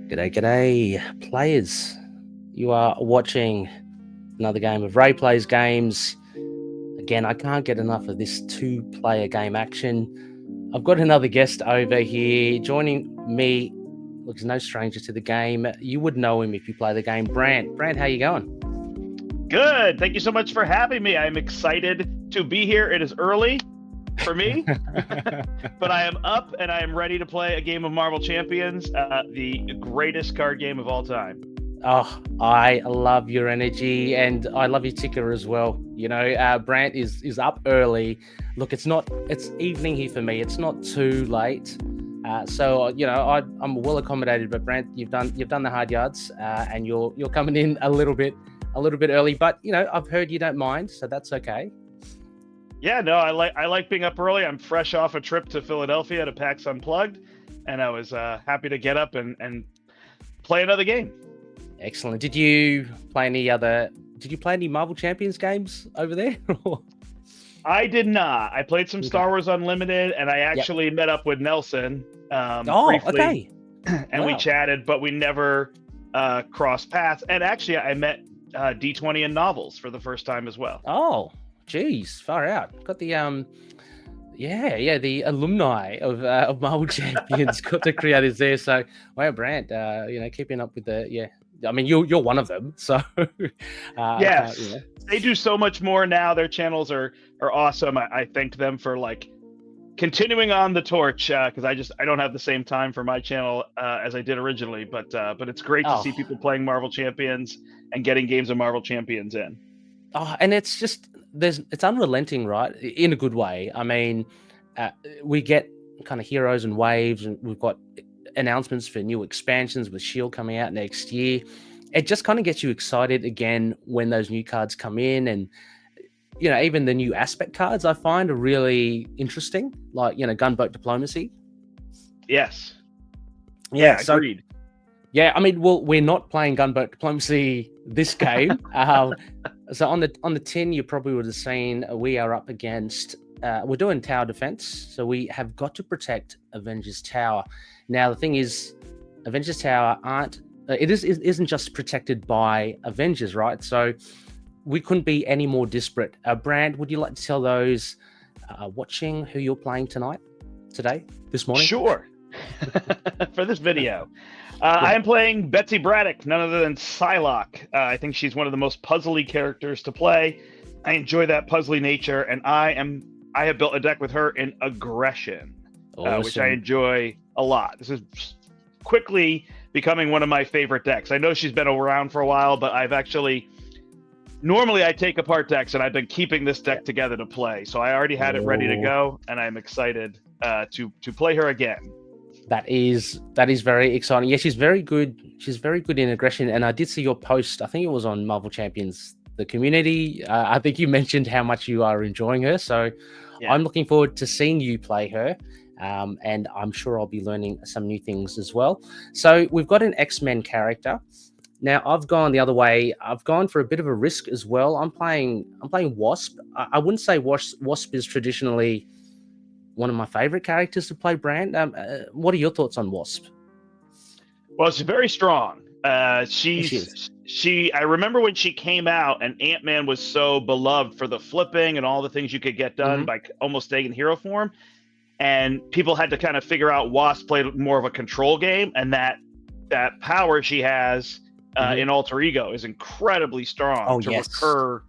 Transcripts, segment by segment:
G'day, players. You are watching another game of Rey Plays games. Again, I can't get enough of this two-player game action. I've got another guest over here joining me. Looks no stranger to the game. You would know him if you play the game. Brandt, how you going? Good. Thank you so much for having me. I'm excited to be here. It is early for me, but I am up and I am ready to play a game of Marvel Champions, the greatest card game of all time. Oh, I love your energy and I love your ticker as well. You know, Brandt is up early. Look, it's evening here for me. It's not too late. So you know, I'm well accommodated. But Brandt, you've done the hard yards, and you're coming in a little bit early. But you know, I've heard you don't mind, so that's okay. Yeah, no, I like being up early. I'm fresh off a trip to Philadelphia to PAX Unplugged, and I was happy to get up and play another game. Excellent. Did you play any Marvel Champions games over there? I did not. I played some Star Wars Unlimited, and I actually met up with Nelson briefly, okay. And we chatted, but we never crossed paths. And actually, I met D20 in novels for the first time as well. Oh, geez, far out. Got the the alumni of Marvel Champions, got the creators there. So, wow, Brandt, keeping up with I mean, you're one of them, so yes, they do so much more now. Their channels are awesome. I thank them for continuing on the torch because I don't have the same time for my channel as I did originally. But it's great to see people playing Marvel Champions and getting games of Marvel Champions in. Oh, and it's just it's unrelenting, right? In a good way. I mean, we get kind of heroes and waves, and we've got announcements for new expansions with Shield coming out next year. It just kind of gets you excited again when those new cards come in, and you know, even the new aspect cards I find are really interesting, like gunboat diplomacy. Yes. Yeah. So, agreed. Yeah, I mean, well, we're not playing gunboat diplomacy this game. So on the tin, you probably would have seen we are up against. We're doing tower defense, so we have got to protect Avengers Tower. Now the thing is, Avengers Tower isn't just protected by Avengers, right? So we couldn't be any more disparate. Brandt, would you like to tell those watching who you're playing this morning? Sure. For this video, I am playing Betsy Braddock, none other than Psylocke. I think she's one of the most puzzly characters to play. I enjoy that puzzly nature, and I have built a deck with her in aggression, which I enjoy a lot. This is quickly becoming one of my favorite decks. I know she's been around for a while, but normally I take apart decks, and I've been keeping this deck together to play. So I already had it ready to go, and I'm excited to play her again. That is very exciting. Yeah, she's very good. She's very good in aggression. And I did see your post. I think it was on Marvel Champions, the community. I think you mentioned how much you are enjoying her. So I'm looking forward to seeing you play her. And I'm sure I'll be learning some new things as well. So we've got an X-Men character. Now I've gone the other way. I've gone for a bit of a risk as well. I'm playing Wasp. I wouldn't say Wasp is traditionally one of my favorite characters to play, Brandt. What are your thoughts on Wasp? Well, she's very strong. I remember when she came out and Ant-Man was so beloved for the flipping and all the things you could get done by almost staying in hero form. And people had to kind of figure out Wasp played more of a control game, and that power she has in Alter Ego is incredibly strong recur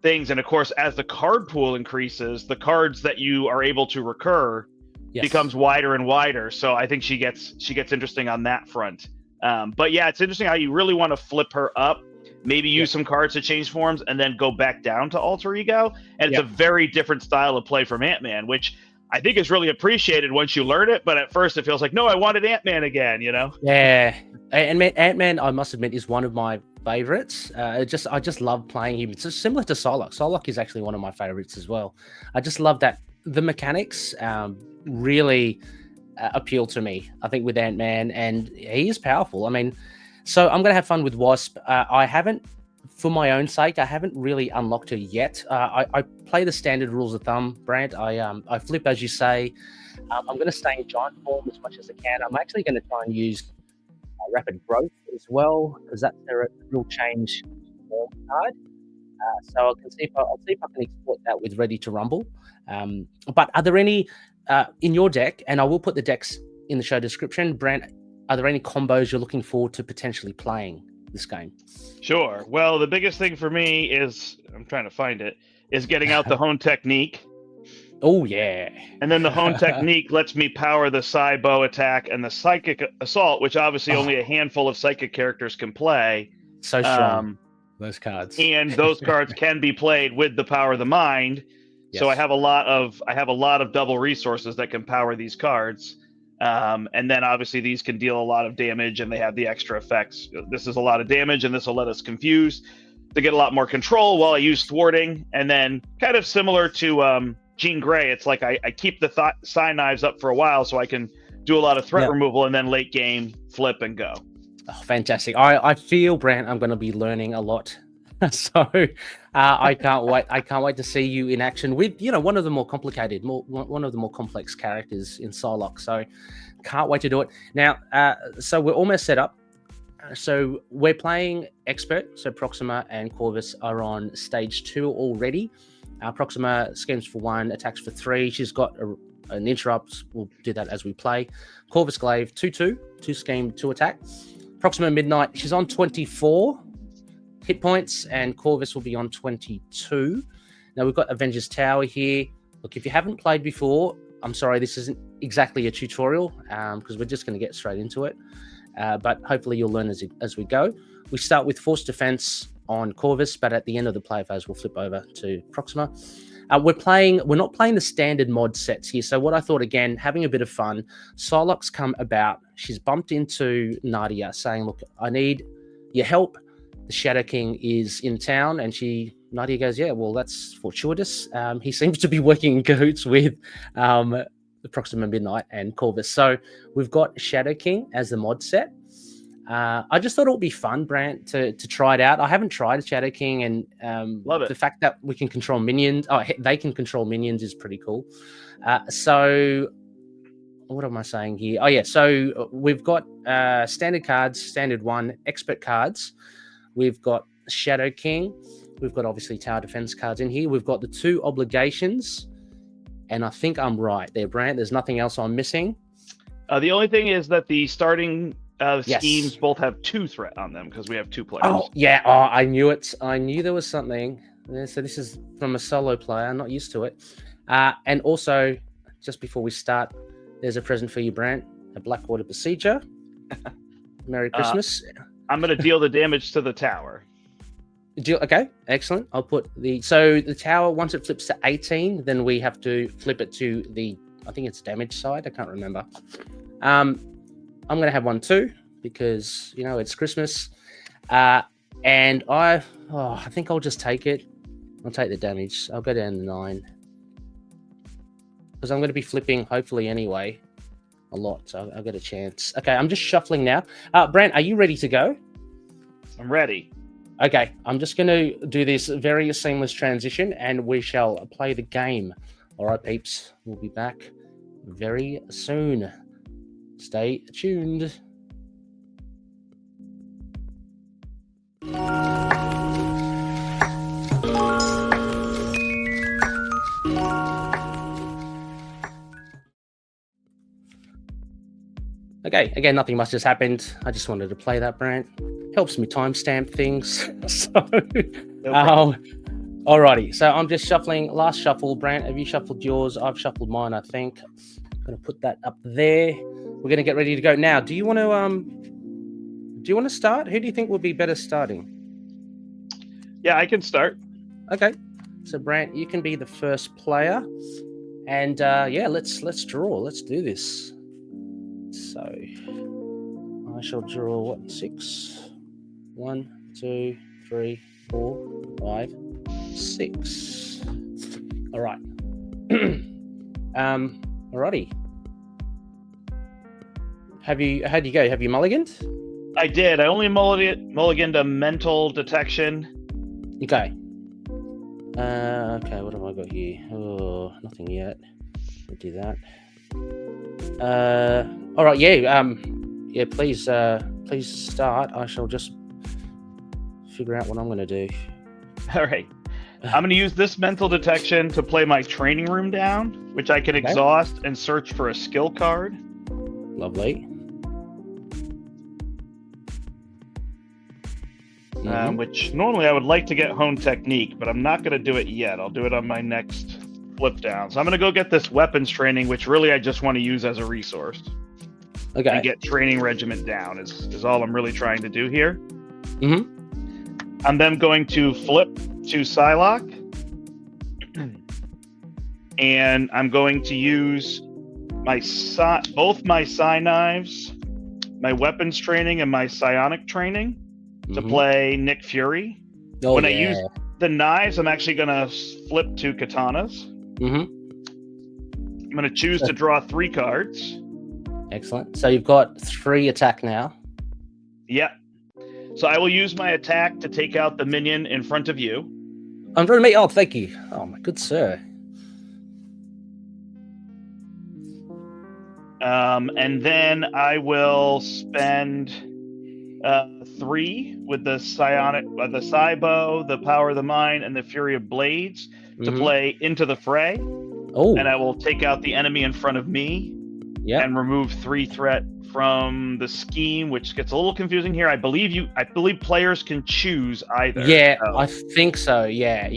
things. And of course, as the card pool increases, the cards that you are able to recur becomes wider and wider. So I think she gets interesting on that front. But yeah, it's interesting how you really want to flip her up, maybe use some cards to change forms, and then go back down to Alter Ego. And it's a very different style of play from Ant-Man, which I think is really appreciated once you learn it. But at first it feels like, no, I wanted Ant-Man again, you know? Yeah. And Ant-Man, I must admit, is one of my favorites. I just love playing him. It's just similar to Psylocke. Psylocke is actually one of my favorites as well. I just love that the mechanics really appeal to me, I think, with Ant-Man, and he is powerful. I mean, so I'm going to have fun with Wasp. I haven't, for my own sake, I haven't really unlocked her yet. I play the standard rules of thumb, Brandt. I flip, as you say. I'm going to stay in giant form as much as I can. I'm actually going to try and use rapid growth as well, because that's a real change form card. So I'll see if I can exploit that with Ready to Rumble. But are there any in your deck, and I will put the decks in the show description, Brandt, are there any combos you're looking forward to potentially playing this game? Sure. Well, the biggest thing for me is, I'm trying to find it, is getting out the Hone Technique. Oh, yeah. And then the Hone Technique lets me power the Psy Bow attack and the Psychic Assault, which obviously only a handful of Psychic characters can play. So strong, those cards. And those cards can be played with the Power of the Mind. Yes. So I have a lot of double resources that can power these cards. And then obviously these can deal a lot of damage, and they have the extra effects. This is a lot of damage, and this will let us confuse to get a lot more control while I use thwarting. And then kind of similar to Jean Grey, it's like I keep the Psi Knives up for a while so I can do a lot of threat removal, and then late game flip and go. Oh, fantastic. I feel, Brandt, I'm going to be learning a lot. So I can't wait. I can't wait to see you in action with, one of the more complicated, one of the more complex characters in Psylocke. So can't wait to do it. Now, so we're almost set up. So we're playing Expert. So Proxima and Corvus are on stage 2 already. Proxima schemes for 1, attacks for 3. She's got an interrupt. We'll do that as we play. Corvus Glaive 2/2, 2 scheme, 2 attack. Proxima Midnight, she's on 24 hit points, and Corvus will be on 22. Now we've got Avengers Tower here. Look, if you haven't played before, I'm sorry, this isn't exactly a tutorial because we're just going to get straight into it. But hopefully you'll learn as we go. We start with Force Defense on Corvus, but at the end of the play phase, we'll flip over to Proxima. We're not playing the standard mod sets here. So what I thought, again, having a bit of fun, Psylocke's come about. She's bumped into Nadia saying, look, I need your help. The Shadow King is in town, and Nadia goes, yeah, well, that's fortuitous. He seems to be working in cahoots with the Proxima Midnight and Corvus. So we've got Shadow King as the mod set. I just thought it would be fun, Brandt, to try it out. I haven't tried Shadow King, and love it. The fact that we can control minions, they can control minions is pretty cool. So what am I saying here? Oh, yeah. So we've got standard cards, standard 1, expert cards. We've got Shadow King. We've got obviously Tower Defense cards in here. We've got the 2 obligations. And I think I'm right there, Brandt. There's nothing else I'm missing. The only thing is that the starting schemes both have 2 threat on them because we have 2 players. Oh, yeah. Oh, I knew it. I knew there was something. So this is from a solo player. I'm not used to it. And also, just before we start, there's a present for you, Brandt. A Blackwater Besieger. Merry Christmas. I'm going to deal the damage to the tower. Okay, excellent. I'll put so the tower, once it flips to 18, then we have to flip it to I think it's damage side. I can't remember. I'm going to have one too because, it's Christmas. And I think I'll just take it. I'll take the damage. I'll go down to 9 because I'm going to be flipping hopefully anyway. A lot, so I've got a chance. Okay, I'm just shuffling now. Brandt, are you ready to go? I'm ready. Okay, I'm just going to do this very seamless transition, and we shall play the game. All right, peeps, we'll be back very soon. Stay tuned. Okay, again, nothing much has happened. I just wanted to play that, Brandt. Helps me timestamp things. So, alrighty. So I'm just shuffling. Last shuffle, Brandt. Have you shuffled yours? I've shuffled mine, I think. I'm gonna put that up there. We're gonna get ready to go now. Do you want to start? Who do you think would be better starting? Yeah, I can start. Okay. So Brandt, you can be the first player, and let's draw. Let's do this. So I shall draw 6. 1, 2, 3, 4, 5, 6. All right. Alrighty. How'd you go? Have you mulliganed? I did. I only mulliganed a mental detection. Okay. Okay, what have I got here? Oh, nothing yet. We'll do that. All right, yeah. Please please start. I shall just figure out what I'm going to do. All right. I'm going to use this mental detection to play my training room down, which I can exhaust and search for a skill card. Lovely. Which normally I would like to get Hone Technique, but I'm not going to do it yet. I'll do it on my next flip down. So I'm going to go get this weapons training, which really I just want to use as a resource. Okay. And get training regiment down is all I'm really trying to do here. Mm-hmm. I'm then going to flip to Psylocke. And I'm going to use both my Psy Knives, my weapons training, and my psionic training to play Nick Fury. When I use the knives, I'm actually going to flip to katanas. I'm going to choose to draw 3 cards. Excellent. So you've got 3 attack now. Yep. So I will use my attack to take out the minion in front of you. I'm trying to make. Oh, thank you. Oh, my good sir. And then I will spend 3 with the psionic, the Psy Bow, the Power of the Mind, and the Fury of Blades to play Into the Fray. Oh. And I will take out the enemy in front of me. Yeah. And remove 3 threat from the scheme, which gets a little confusing here. I believe players can choose either. Yeah, so. I think so. Yeah.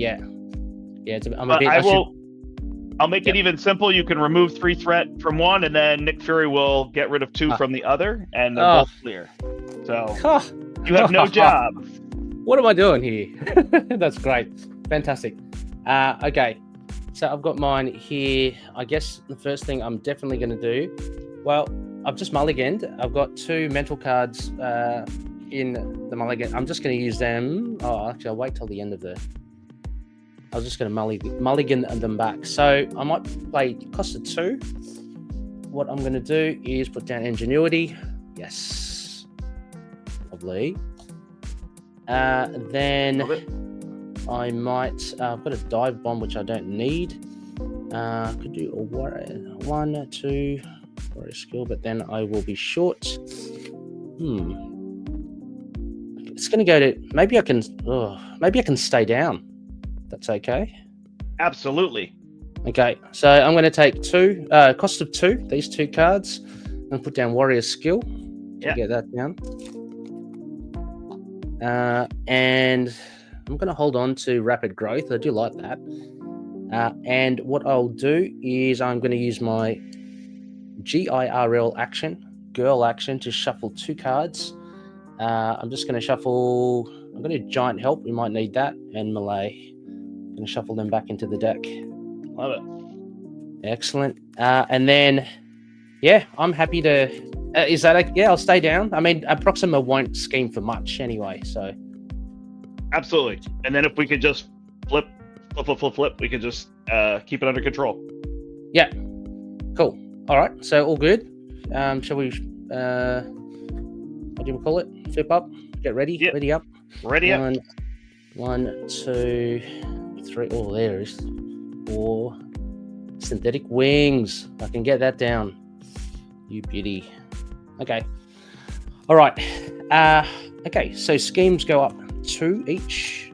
I'll make it even simple. You can remove 3 threat from one, and then Nick Fury will get rid of 2 from the other, and they're both clear. So you have no job. What am I doing here? That's great. Fantastic. Okay. So I've got mine here. I guess the first thing I'm definitely going to do, well, I've just mulliganed. I've got 2 mental cards in the mulligan. I'm just going to use them. Oh, actually, I'll wait till the end of I was just going to mulligan them back. So I might play cost of 2. What I'm going to do is put down Ingenuity. Yes. Lovely. Then I might. I've got a dive bomb, which I don't need. Could do a warrior 1, 2 warrior skill, but then I will be short. It's going to go to. Maybe I can stay down. That's okay. Absolutely. Okay, so I'm going to take 2. Cost of 2. These 2 cards, and put down warrior skill to get that down. And I'm going to hold on to rapid growth. I do like that. And what I'll do is I'm going to use my GIRL action, girl action, to shuffle 2 cards. I'm just going to shuffle. I'm going to giant help. We might need that, and melee. I'm going to shuffle them back into the deck. Love it. Excellent. And then, I'm happy to. Is that I'll stay down. I mean, Proxima won't scheme for much anyway, so. Absolutely. And then if we could just flip, we could just keep it under control. Yeah. Cool. All right. So all good. Shall we? What do you call it? Flip up. Get ready. Yep. Ready up. Ready up. 1, 2, 3. Oh, there is 4. Synthetic wings. I can get that down. You beauty. Okay. All right. Okay. So schemes go up 2 each.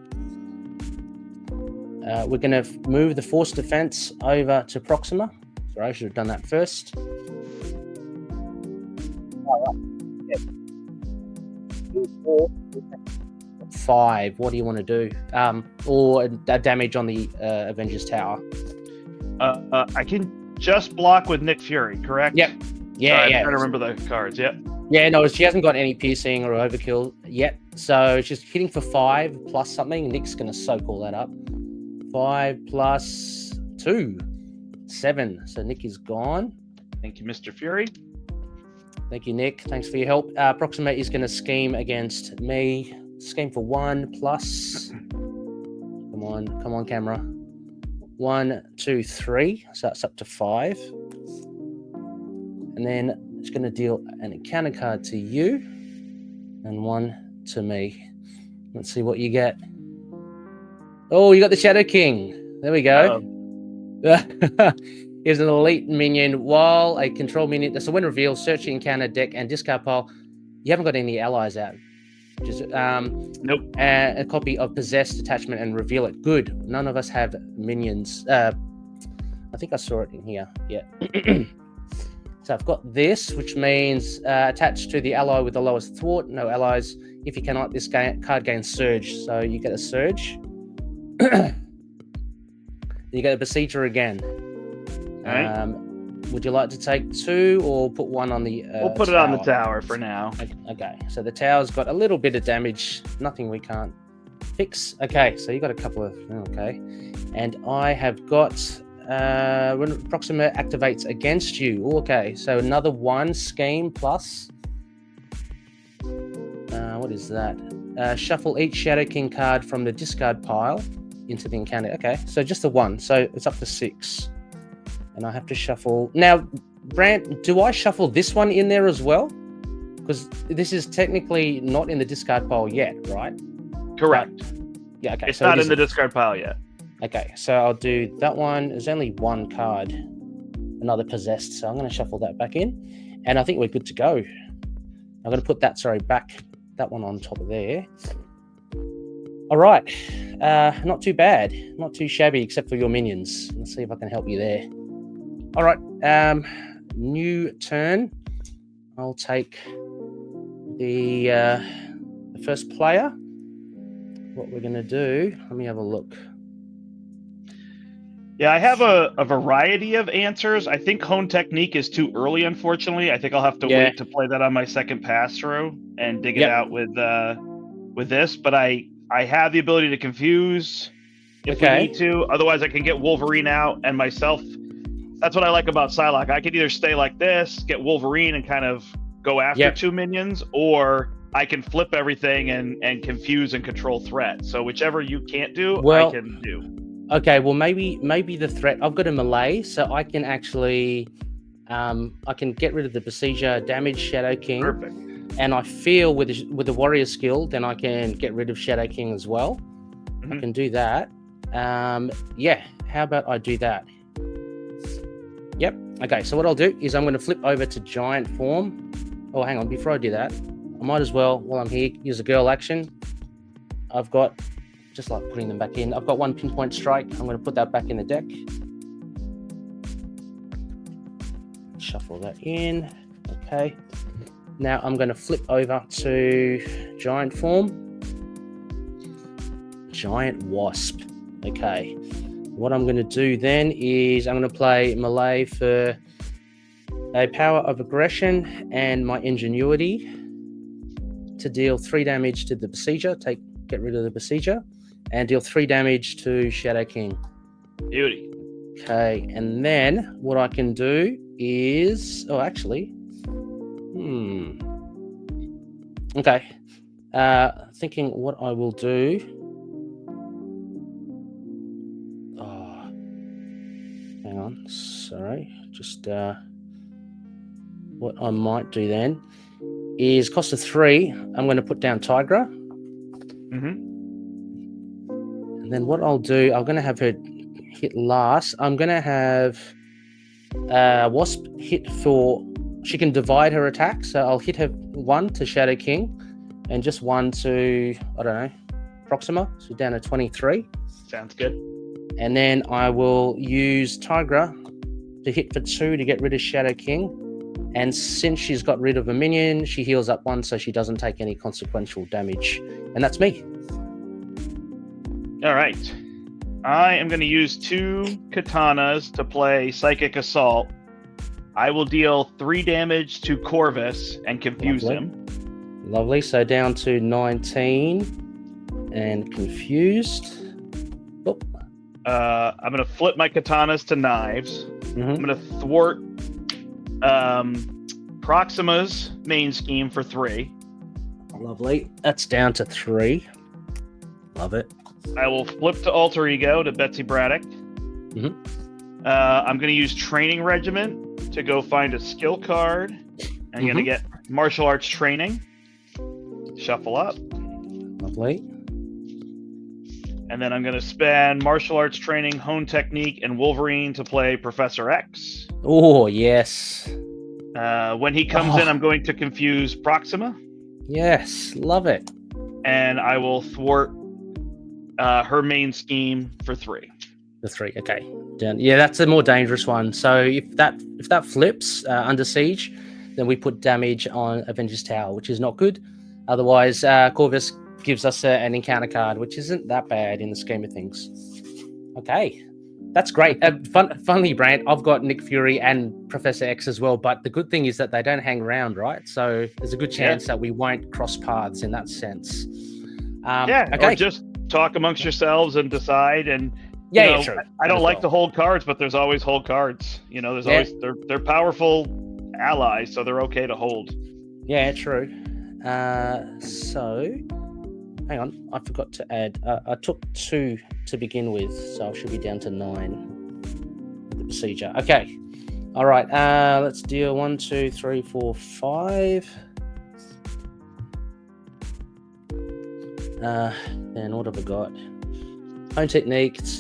We're going to move the force defense over to Proxima. Sorry, I should have done that first. All right. 5. What do you want to do? Or damage on the Avengers Tower? I can just block with Nick Fury, correct? Yep. Yeah. I'm trying to remember the cards. Yep. Yeah, no, she hasn't got any piercing or overkill yet. So she's hitting for 5 plus something. Nick's going to soak all that up. 5 plus 2. 7. So Nick is gone. Thank you, Mr. Fury. Thank you, Nick. Thanks for your help. Proxima is going to scheme against me. Scheme for 1 plus. Come on, camera. 1, 2, 3. So that's up to 5. And then it's going to deal an encounter card to you and 1 to me. Let's see what you get. Oh, you got the Shadow King. There we go. Here's an elite minion. While a control minion, that's a when reveal, search the encounter deck and discard pile. You haven't got any allies out. Just Nope. a copy of Possess, Detachment, and Reveal It. Good. None of us have minions. I think I saw it in here. Yeah. So I've got this, which means attached to the ally with the lowest thwart. No allies. If you cannot, this card gains Surge. So you get a Surge. You get a Besieger again. All right. Would you like to take 2 or put 1 on the We'll put it on the tower for now. Okay, so the tower's got a little bit of damage. Nothing we can't fix. Okay, so you got a couple of... Okay. And I have got... when Proxima activates against you. Okay, so another 1 scheme plus... what is that? Shuffle each Shadow King card from the discard pile into the encounter. Okay, so just the 1. So it's up to 6. And I have to shuffle... Now, Brandt, do I shuffle this one in there as well? Because this is technically not in the discard pile yet, right? Correct. Yeah, okay. It's not in the discard pile yet. Okay, so I'll do that one. There's only 1 card, another Possessed. So I'm going to shuffle that back in. And I think we're good to go. I'm going to put that, back. That one on top of there. All right. Not too bad. Not too shabby, except for your minions. Let's see if I can help you there. All right. New turn. I'll take the first player. What we're going to do, let me have a look. Yeah, I have a variety of answers. I think Hone Technique is too early, unfortunately. I think I'll have to wait to play that on my second pass through and dig it out with this. But I have the ability to confuse if we need to. Otherwise, I can get Wolverine out and myself. That's what I like about Psylocke. I could either stay like this, get Wolverine and kind of go after 2 minions, or I can flip everything and confuse and control threat. So whichever you can't do, I can do. Okay, well maybe the threat. I've got a melee, so I can actually I can get rid of the Besieger, damage Shadow King. Perfect. And I feel with the warrior skill, then I can get rid of Shadow King as well. I can do that. Yeah, how about I do that? Yep. Okay, so what I'll do is I'm going to flip over to giant form. Oh, hang on, before I do that, I might as well, while I'm here, use a girl action. I've got, just like putting them back in, I've got 1 pinpoint strike. I'm going to put that back in the deck. Shuffle that in. Okay. Now I'm going to flip over to giant form. Giant Wasp. Okay. What I'm going to do then is I'm going to play melee for a power of aggression and my ingenuity to deal 3 damage to the Besieger. Get rid of the Besieger and deal 3 damage to Shadow King. Beauty. Okay, and then what I can do is... Oh, actually... Okay. Thinking what I will do... Oh, hang on. Sorry. Just... what I might do then is cost of 3. I'm going to put down Tigra. And then what I'll do, I'm going to have her hit last. I'm going to have Wasp hit for... She can divide her attack, so I'll hit her 1 to Shadow King and just 1 to, I don't know, Proxima, so down to 23. Sounds good. And then I will use Tigra to hit for 2 to get rid of Shadow King. And since she's got rid of a minion, she heals up 1 so she doesn't take any consequential damage. And that's me. All right. I am going to use 2 katanas to play Psychic Assault. I will deal 3 damage to Corvus and confuse him. Lovely. So down to 19 and confused. Oh. I'm going to flip my katanas to knives. I'm going to thwart Proxima's main scheme for 3. Lovely. That's down to 3. Love it. I will flip to Alter Ego to Betsy Braddock. I'm going to use Training Regiment to go find a skill card. I'm going to get Martial Arts Training. Shuffle up. Lovely. And then I'm going to spend Martial Arts Training, Hone Technique, and Wolverine to play Professor X. Oh, yes. When he comes in, I'm going to confuse Proxima. Yes, love it. And I will thwart her main scheme for 3. The 3, okay. Yeah, that's a more dangerous one. So if that flips under siege, then we put damage on Avengers Tower, which is not good. Otherwise, Corvus gives us an encounter card, which isn't that bad in the scheme of things. Okay, that's great. Funnily, Brandt, I've got Nick Fury and Professor X as well, but the good thing is that they don't hang around, right? So there's a good chance that we won't cross paths in that sense. Okay. Or just talk amongst yourselves and decide. And true. I don't like to hold cards, but there's always hold cards. There's always they're powerful allies, so they're okay to hold. Yeah, true. So hang on, I forgot to add. I took 2 to begin with, so I should be down to 9. The procedure. Okay. All right. Let's deal 1, 2, 3, 4, 5. Then what have I got? Home technique. It's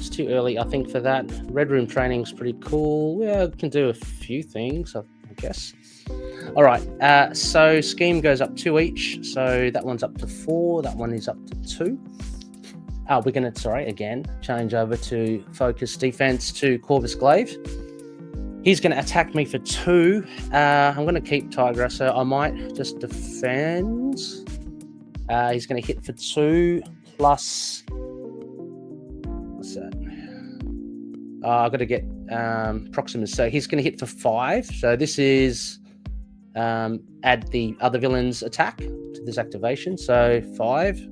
too early, I think, for that. Red room training's pretty cool. Yeah, I can do a few things, I guess. All right. So scheme goes up 2 each. So that one's up to 4. That one is up to 2. We're going to, change over to focus defense to Corvus Glaive. He's going to attack me for 2. I'm going to keep Tigra, so I might just defend. He's going to hit for 2 plus. What's that? I've got to get Proximus. So he's going to hit for 5. So this is add the other villain's attack to this activation. So 5.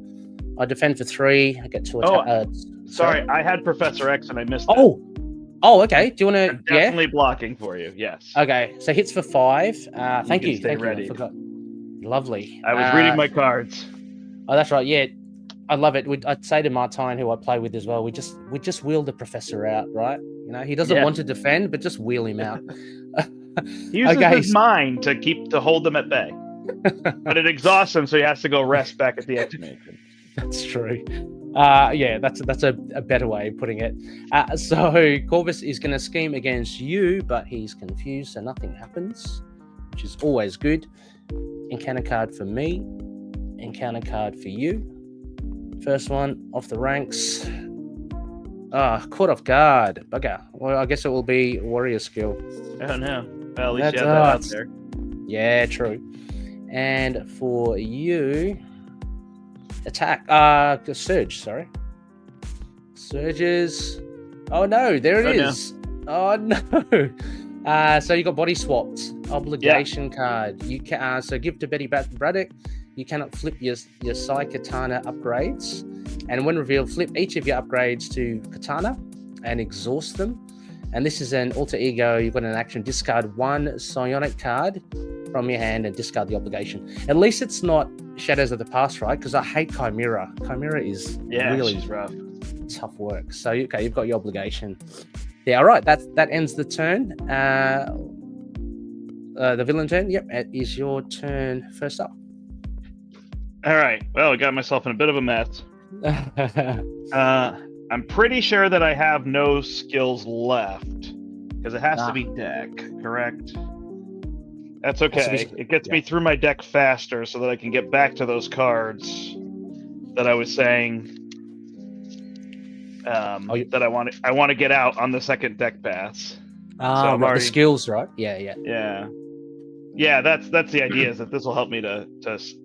I defend for 3. I get 2 attacks. Sorry, I had Professor X and I missed that. Oh, okay. Do you want to? Definitely blocking for you. Yes. Okay. So hits for 5. Thank you. Stay ready. I forgot. Lovely. I was reading my cards. Oh, that's right. Yeah, I love it. I'd say to Martine, who I play with as well, we just wheel the professor out, right? He doesn't want to defend, but just wheel him out. He uses his mind to hold them at bay, but it exhausts him, so he has to go rest back at the execution. That's true. That's a better way of putting it. So Corvus is going to scheme against you, but he's confused, so nothing happens, which is always good. Encounter card for me. Encounter card for you. First one off the ranks. Caught off guard. Bugger. Well, I guess it will be warrior skill. Oh no. Well, at least you have that out there. Yeah, true. And for you, attack. Surge. Sorry. Surges. Oh no, there it is. No. Oh no. So you got body swapped. Obligation card. You can so give to Betty Braddock. You cannot flip your Psy Katana upgrades. And when revealed, flip each of your upgrades to Katana and exhaust them. And this is an alter ego. You've got an action. Discard 1 psionic card from your hand and discard the obligation. At least it's not Shadows of the Past, right? Because I hate Chimera. Chimera is really rough. Tough work. So, okay, you've got your obligation. Yeah, all right. That ends the turn. The villain turn. Yep, it is your turn first up. All right. Well, I got myself in a bit of a mess. I'm pretty sure that I have no skills left because it has to be deck, correct? That's okay. It gets me through my deck faster so that I can get back to those cards that I was saying that I want to get out on the second deck pass. The skills, right? Yeah. Yeah, that's the idea, is that this will help me to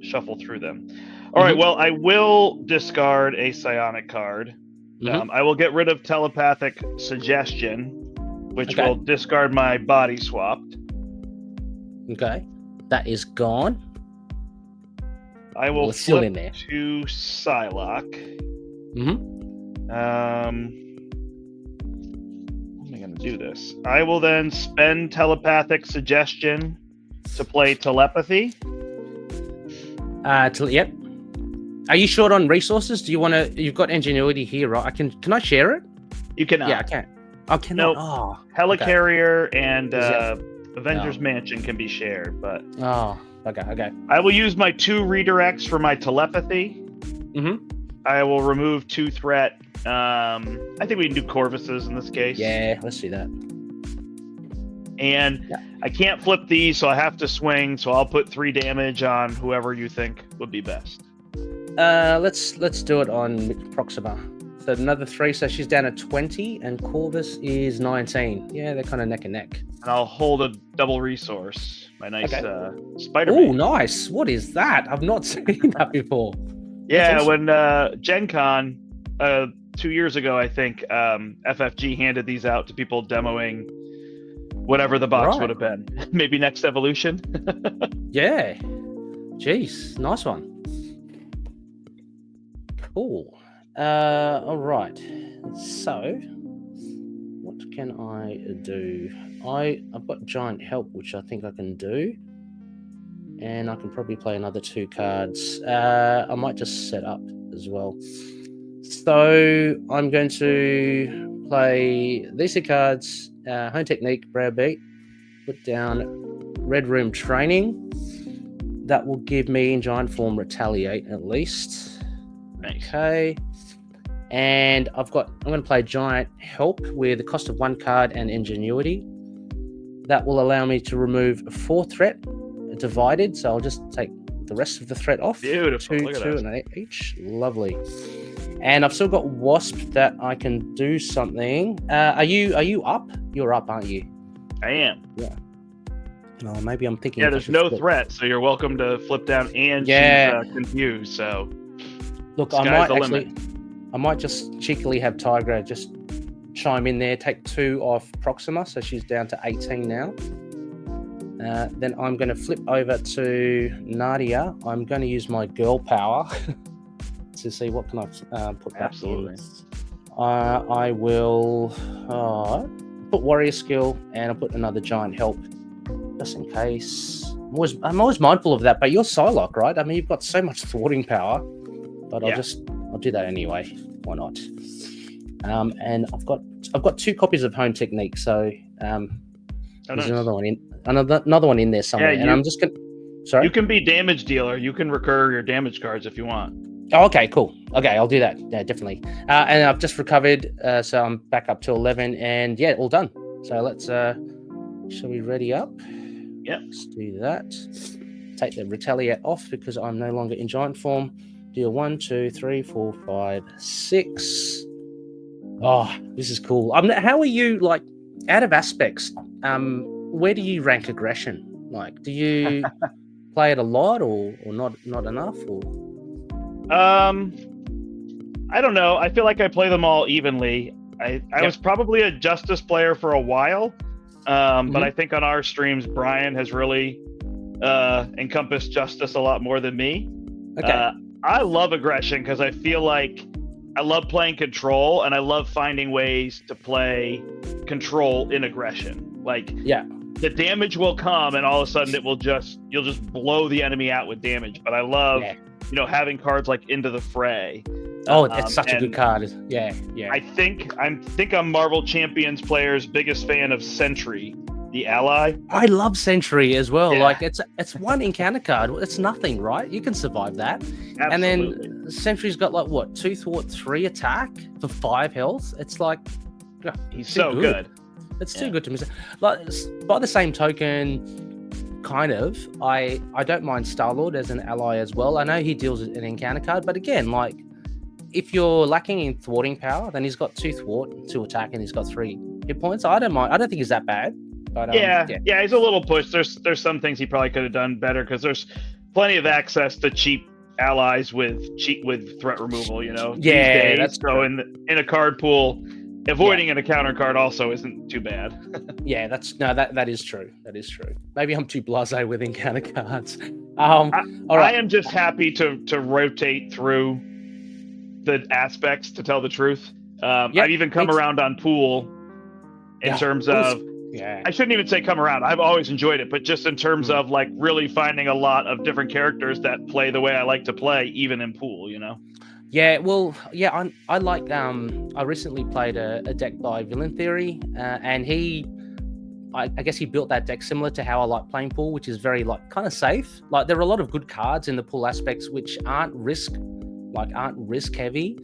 shuffle through them. All right, well, I will discard a psionic card. I will get rid of telepathic suggestion, which will discard my body swapped. Okay, that is gone. I will flip in there to Psylocke. How am I going to do this? I will then spend telepathic suggestion to play telepathy. Yep. Are you short on resources? Do you want to? You've got ingenuity here, right? Can I share it? You cannot. Yeah, I can. I cannot. Nope. Oh, Helicarrier and Avengers Mansion can be shared, but okay. I will use my 2 redirects for my telepathy. I will remove 2 threat. I think we can do Corvuses in this case. Yeah, let's do that. And I can't flip these, so I have to swing. So I'll put 3 damage on whoever you think would be best. Let's do it on Proxima. So another 3, so she's down at 20, and Corvus is 19. Yeah, they're kind of neck and neck. And I'll hold a double resource. My nice spider. Oh, nice! What is that? I've not seen that before. Yeah, awesome. When Gen Con 2 years ago, I think FFG handed these out to people demoing whatever the box would have been. Maybe next evolution. Yeah. Jeez, nice one. Cool. All right. So, what can I do? I've got Giant Help, which I think I can do. And I can probably play another 2 cards. I might just set up as well. So, I'm going to play these 2 cards. Home Technique, Browbeat. Put down Red Room Training. That will give me in Giant Form Retaliate at least. Nice. Okay. And I'm going to play Giant Help with the cost of 1 card and Ingenuity. That will allow me to remove 4 threat divided. So I'll just take the rest of the threat off. Beautiful. 2, 2, and 8 each. Lovely. And I've still got Wasp that I can do something. Are you up? You're up, aren't you? I am. Yeah. No, maybe I'm thinking. Yeah, there's no threat, so you're welcome to flip down and she's confused. So look, I might just cheekily have Tigra just chime in there, take 2 off Proxima, so she's down to 18 now. Then I'm going to flip over to Nadia. I'm going to use my girl power to see what can I put back in. I will put Warrior Skill, and I'll put another Giant Help just in case. I'm always mindful of that, but you're Psylocke, right? I mean, you've got so much thwarting power, but I'll do that anyway. Why not? And I've got 2 copies of Home Technique, so there's another one in there somewhere. Yeah, and I'm just gonna. Sorry. You can be damage dealer. You can recur your damage cards if you want. Oh, okay, cool. Okay, I'll do that. Yeah, definitely. And I've just recovered, so I'm back up to 11, and yeah, all done. So let's. Shall we ready up? Yep. Let's do that. Take the Retaliate off because I'm no longer in Giant Form. Deal 1, 2, 3, 4, 5, 6. Oh, this is cool. How are you, like, out of aspects? Where do you rank aggression? Like, do you play it a lot or not enough? Or I don't know. I feel like I play them all evenly. I was probably a Justice player for a while, but I think on our streams, Brian has really encompassed Justice a lot more than me. Okay. I love aggression because I feel like I love playing control, and I love finding ways to play control in aggression. Like, the damage will come, and all of a sudden you'll just blow the enemy out with damage. But I love, having cards like Into the Fray. Oh, it's such a good card. Yeah. I think I'm Marvel Champions players' biggest fan of Sentry, the ally. I love Sentry as well. Yeah. Like it's 1 encounter card. It's nothing, right? You can survive that. Absolutely. And then Sentry's got like what, 2 thwart, 3 attack for 5 health. It's like he's so good. It's too good to miss. Like, by the same token, kind of, I don't mind Star-Lord as an ally as well. I know he deals an encounter card, but again, like, if you're lacking in thwarting power, then he's got 2 thwart, 2 attack, and he's got 3 hit points. I don't mind. I don't think he's that bad. But yeah, he's a little pushed. There's some things he probably could have done better because there's plenty of access to cheap allies with threat removal. Yeah, these days. that's so in a card pool, avoiding an encounter card also isn't too bad. That is true. That is true. Maybe I'm too blasé with encounter cards. I am just happy to rotate through the aspects, to tell the truth. I've even come around on pool in terms of. Yeah. I shouldn't even say come around. I've always enjoyed it, but just in terms of like really finding a lot of different characters that play the way I like to play, even in pool, Yeah, well, I like. I recently played a deck by VillainTheory, and I guess he built that deck similar to how I like playing pool, which is very like kind of safe. Like there are a lot of good cards in the pool aspects which aren't risk heavy.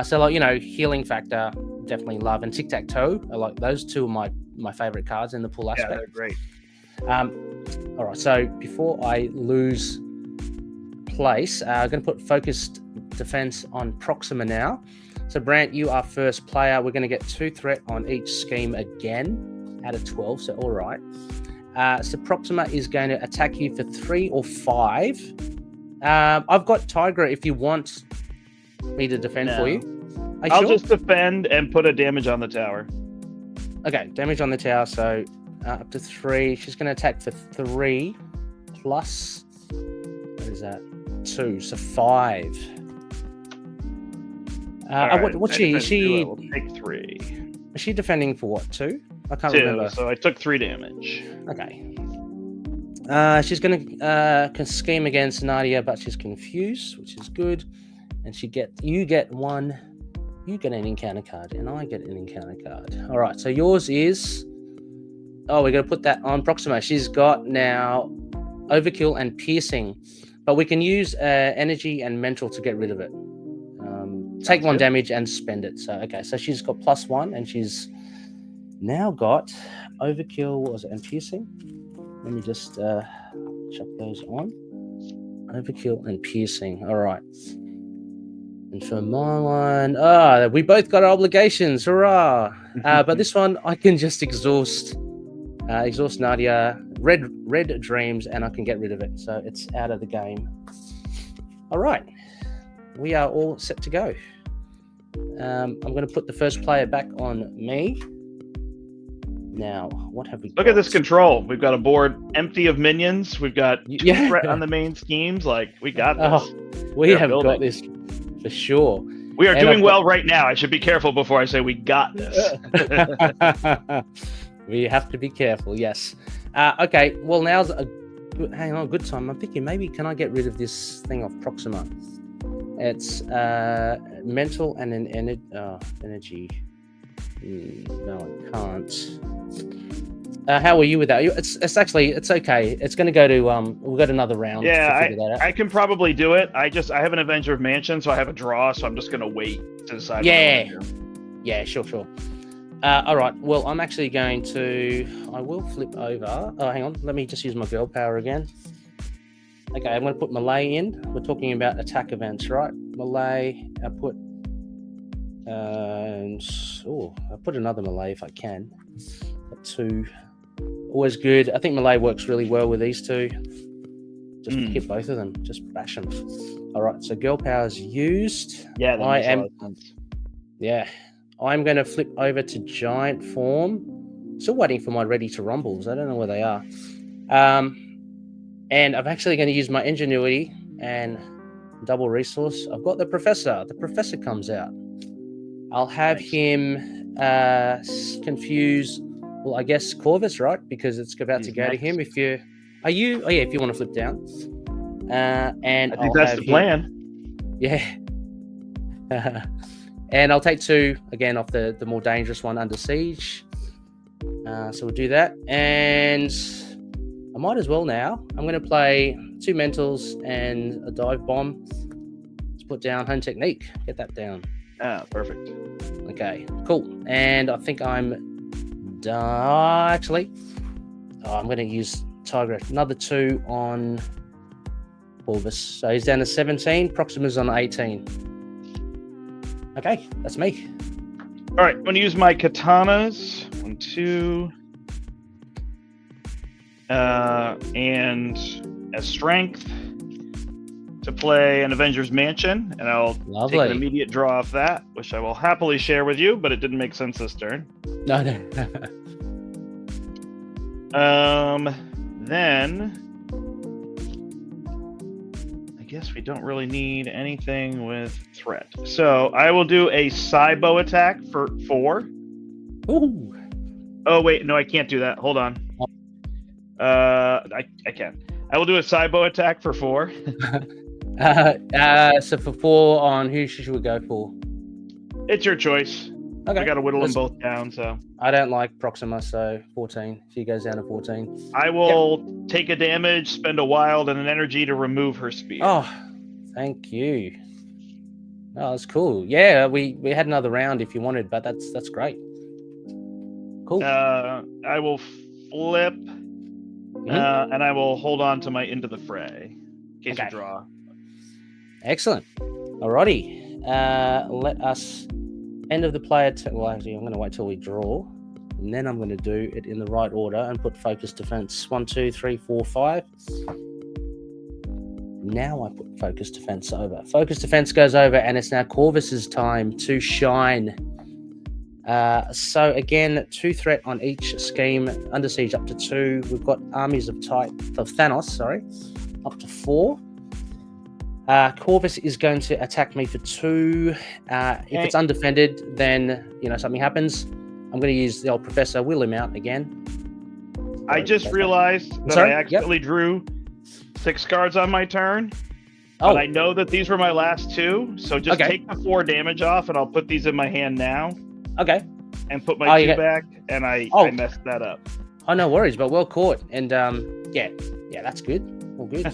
So like healing factor, definitely love, and tic tac toe are like those 2 are my my favorite cards in the pool aspect. Yeah, they're great. All right, so before I lose place, I'm going to put focused defense on Proxima now. So Brandt, you are first player. We're going to get 2 threat on each scheme again out of 12. So all right. So Proxima is going to attack you for 3 or 5. I've got Tigra if you want me to defend for you. I'll just defend and put a damage on the tower. Okay, damage on the tower. So up to 3. She's going to attack for 3 plus. What is that? 2. So 5. Right, what's she? Is she? We'll take 3. Is she defending for what? 2? I can't 2, remember. So I took 3 damage. Okay. She's going to scheme against Nadia, but she's confused, which is good. And you get an encounter card, and I get an encounter card. All right. So yours is. Oh, we're going to put that on Proxima. She's got now overkill and piercing, but we can use energy and mental to get rid of it. Take 1 damage and spend it. So okay. So she's got +1, and she's now got overkill and piercing. Let me just chuck those on. Overkill and piercing. All right. And for my one, we both got obligations. Hurrah! But this one, I can just exhaust Nadia, red dreams, and I can get rid of it. So it's out of the game. All right. We are all set to go. I'm going to put the first player back on me. Now, what have we got? Look at this control. We've got a board empty of minions. We've got 2 threat on the main schemes. Like, we got this. We have got this for sure. We are doing well right now. I should be careful before I say we got this. We have to be careful, yes. Okay, well, now's a good time. I'm thinking maybe can I get rid of this thing of Proxima? It's mental and an energy. No, I can't. How are you with that? It's okay. It's going to go to we'll go to another round. Yeah, I can probably do it. I have an Avenger of Mansion, so I have a draw. So I'm just going to wait to decide. Yeah, sure. All right. Well, I'm actually going to. I will flip over. Oh, hang on. Let me just use my girl power again. Okay, I'm going to put Melee in. We're talking about attack events, right? Melee. I put another Melee if I can. Got 2. Always good. I think Melee works really well with these 2. Just hit both of them. Just bash them. All right. So girl power's used. Yeah, that makes a lot of sense. Yeah. I'm going to flip over to giant form. Still waiting for my ready to rumbles. I don't know where they are. And I'm actually going to use my ingenuity and double resource. I've got the professor. The professor comes out. I'll have him confuse. Well, I guess Corvus, right? Because it's about to go to him. If you want to flip down. And I think that's the plan. Yeah. And I'll take 2 again off the more dangerous one, Under Siege. So we'll do that. And I might as well now. I'm going to play 2 mentals and a dive bomb. Let's put down Home Technique. Get that down. Perfect. Okay, cool. And I think I'm done. Actually, I'm going to use Tiger. Another 2 on Corvus. So he's down to 17. Proxima's on 18. Okay, that's me. All right, I'm going to use my katanas. 1, 2. And as strength to play an Avengers Mansion, and I'll take an immediate draw off that, which I will happily share with you, but it didn't make sense this turn. No. Then I guess we don't really need anything with threat. So I will do a Cybo attack for 4. Ooh. Oh wait, no, I can't do that. Hold on. I can. I will do a Cybo attack for 4. So for 4 on who should we go for? It's your choice. Okay. I got to whittle them both down, so. I don't like Proxima, so 14. She goes down to 14. I will take a damage, spend a wild and an energy to remove her spear. Oh, thank you. Oh, that's cool. Yeah, we had another round if you wanted, but that's great. Cool. I will flip, and I will hold on to my Into the Fray in case you draw. Excellent. Alrighty. Let us end of the player. Well, actually, I'm going to wait till we draw, and then I'm going to do it in the right order and put focus defense 1, 2, 3, 4, 5. Now I put focus defense over. Focus defense goes over, and it's now Corvus's time to shine. So again, 2 threat on each scheme. Under siege up to 2. We've got armies of Thanos, up to 4. Corvus is going to attack me for 2. If it's undefended, then something happens. I'm going to use the old Professor, wheel him out again. I just realized that I accidentally drew 6 cards on my turn. But I know that these were my last 2, so just take the 4 damage off, and I'll put these in my hand now. Okay. And put my 2 back, and I messed that up. Oh, no worries, but well caught. And yeah, that's good. All good.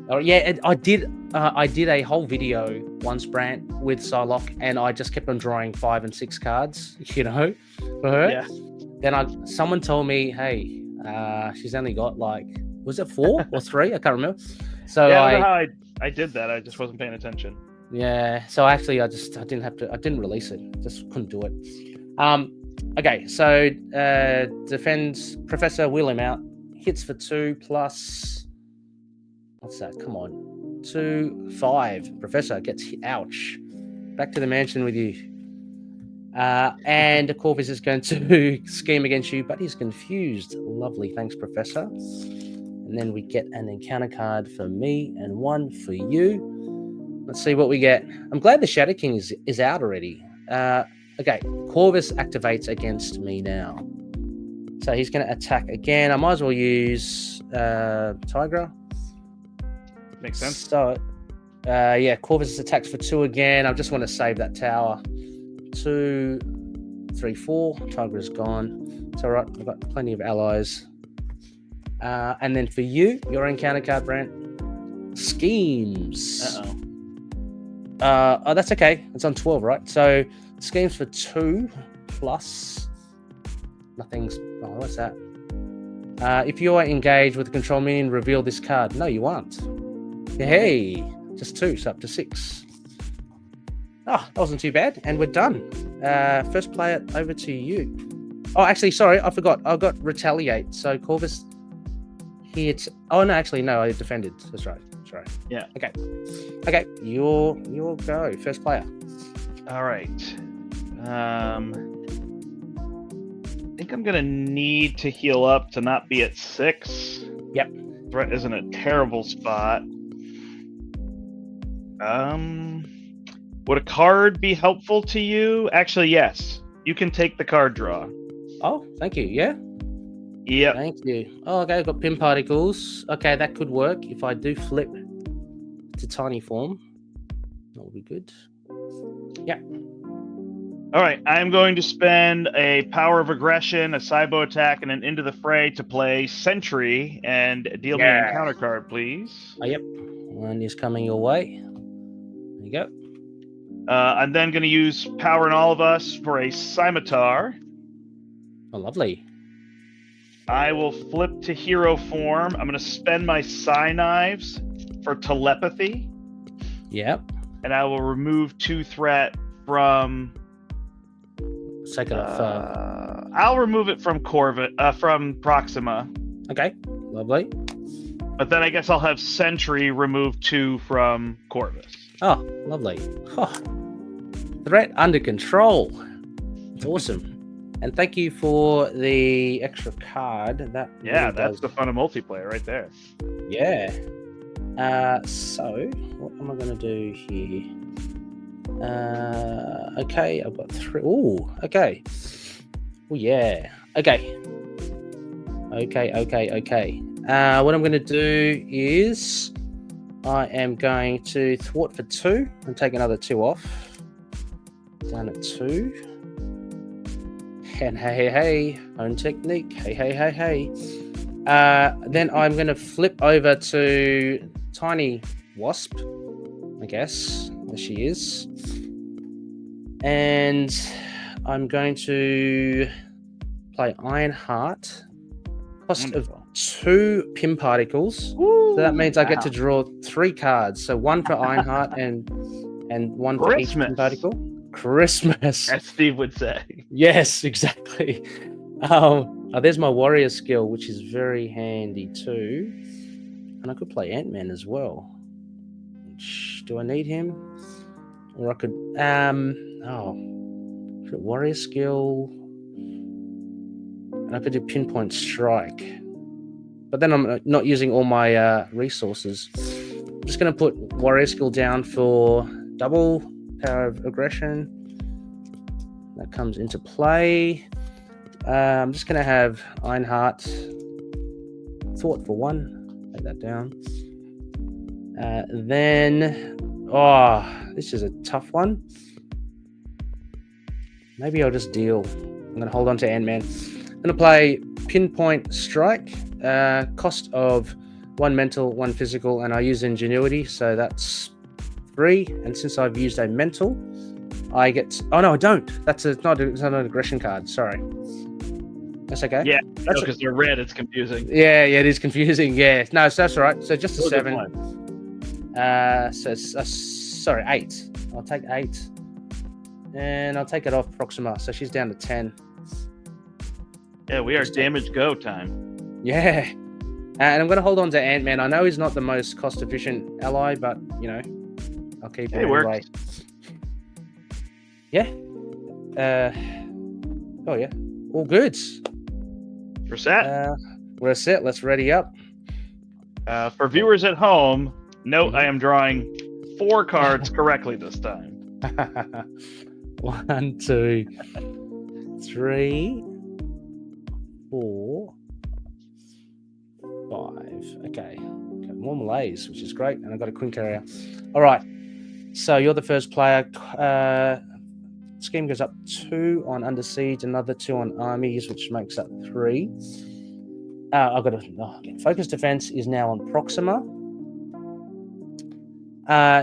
I did a whole video once, Brandt, with Psylocke, and I just kept on drawing 5 and 6 cards, for her. Yeah. Then someone told me, hey, she's only got was it 4 or 3? I can't remember. So yeah, I don't know how I did that. I just wasn't paying attention. Yeah. So actually, I didn't release it. Just couldn't do it. Okay. So defends Professor, wheel him out. Hits for 2 plus. What's that? Come on. 2, 5. Professor gets ouch. Back to the mansion with you. And Corvus is going to scheme against you, but he's confused. Lovely. Thanks, Professor. And then we get an encounter card for me and 1 for you. Let's see what we get. I'm glad the Shadow King is out already. Okay. Corvus activates against me now. So he's going to attack again. I might as well use Tigra. Makes sense. So, Corvus attacks for 2 again. I just want to save that tower. 2, 3, 4. Tigra's gone. It's all right. I've got plenty of allies. And then for you, your encounter card, Brandt. Schemes. Oh, that's okay. It's on 12, right? So schemes for 2 plus nothing's. Oh, what's that? If you are engaged with a control minion, reveal this card. No, you aren't. Hey, just 2, so up to 6. Oh, that wasn't too bad, and we're done. First player, over to you. Oh, actually, sorry, I forgot. I got retaliate. So Corvus hits. Oh no, actually, no, I defended. That's right. Yeah. Okay. Your go. First player. All right. I think I'm gonna need to heal up to not be at 6. Yep. Threat is in a terrible spot. Would a card be helpful to you? Actually, yes. You can take the card draw. Oh, thank you. Yeah. Yep. Thank you. Oh, okay. I've got pin particles. Okay, that could work if I do flip to tiny form. That will be good. Yeah. All right. I'm going to spend a power of aggression, a cybo attack, and an into the fray to play Sentry and deal me an encounter card, please. Oh, yep. 1 is coming your way. There you go. I'm then going to use Power in All of Us for a Scimitar. Oh, lovely. I will flip to hero form. I'm going to spend my Psy Knives for Telepathy. Yep. And I will remove 2 threat from... Second off. I'll remove it from from Proxima. Okay, lovely. But then I guess I'll have Sentry remove 2 from Corvus. Oh, lovely. Oh. Threat under control. It's awesome. And thank you for the extra card. That's the fun of multiplayer right there. Yeah. So what am I going to do here? Okay, I've got 3. Oh, okay. Oh, yeah. Okay. What I'm going to do is I am going to thwart for 2 and take another 2 off. Down at 2. And hey, own technique. Hey. Then I'm going to flip over to Tiny Wasp, I guess. There she is. And I'm going to play Iron Heart. Cost Wonderful. of 2 pin particles. Woo, So that means I get wow. to draw 3 cards. So 1 for Iron Heart and 1 for each pin particle. Christmas. As Steve would say. Yes, exactly. There's my warrior skill, which is very handy too. And I could play Ant-Man as well. Do I need him? Or I could warrior skill. And I could do pinpoint strike. But then I'm not using all my resources. I'm just going to put warrior skill down for double power of aggression. That comes into play. I'm just going to have Ironheart Thought for 1. Take that down. Then, this is a tough one. Maybe I'll just deal. I'm going to hold on to Ant-Man. I'm going to play Pinpoint Strike. Cost of 1 mental, 1 physical, and I use Ingenuity, so that's 3. And since I've used a mental, I get... Oh, no, I don't. It's not an aggression card. Sorry. That's okay. Yeah, because they're red. It's confusing. Yeah, it is confusing. Yeah. No, so that's all right. So just a 7. Sorry, 8. I'll take 8. And I'll take it off Proxima. So she's down to 10. Yeah, we are damage go time. Yeah. And I'm going to hold on to Ant-Man. I know he's not the most cost-efficient ally, but, I'll keep him anyway. Yeah. Yeah. All good. We're set. We're set. Let's ready up. For viewers at home, note I am drawing 4 cards correctly this time. 1, 2, 3, 4, 5. Okay. More Malays, which is great. And I've got a Queen Carrier. All right. So you're the first player. Scheme goes up 2 on Under Siege, another 2 on Armies, which makes up 3. I've got to... Focus Defense is now on Proxima.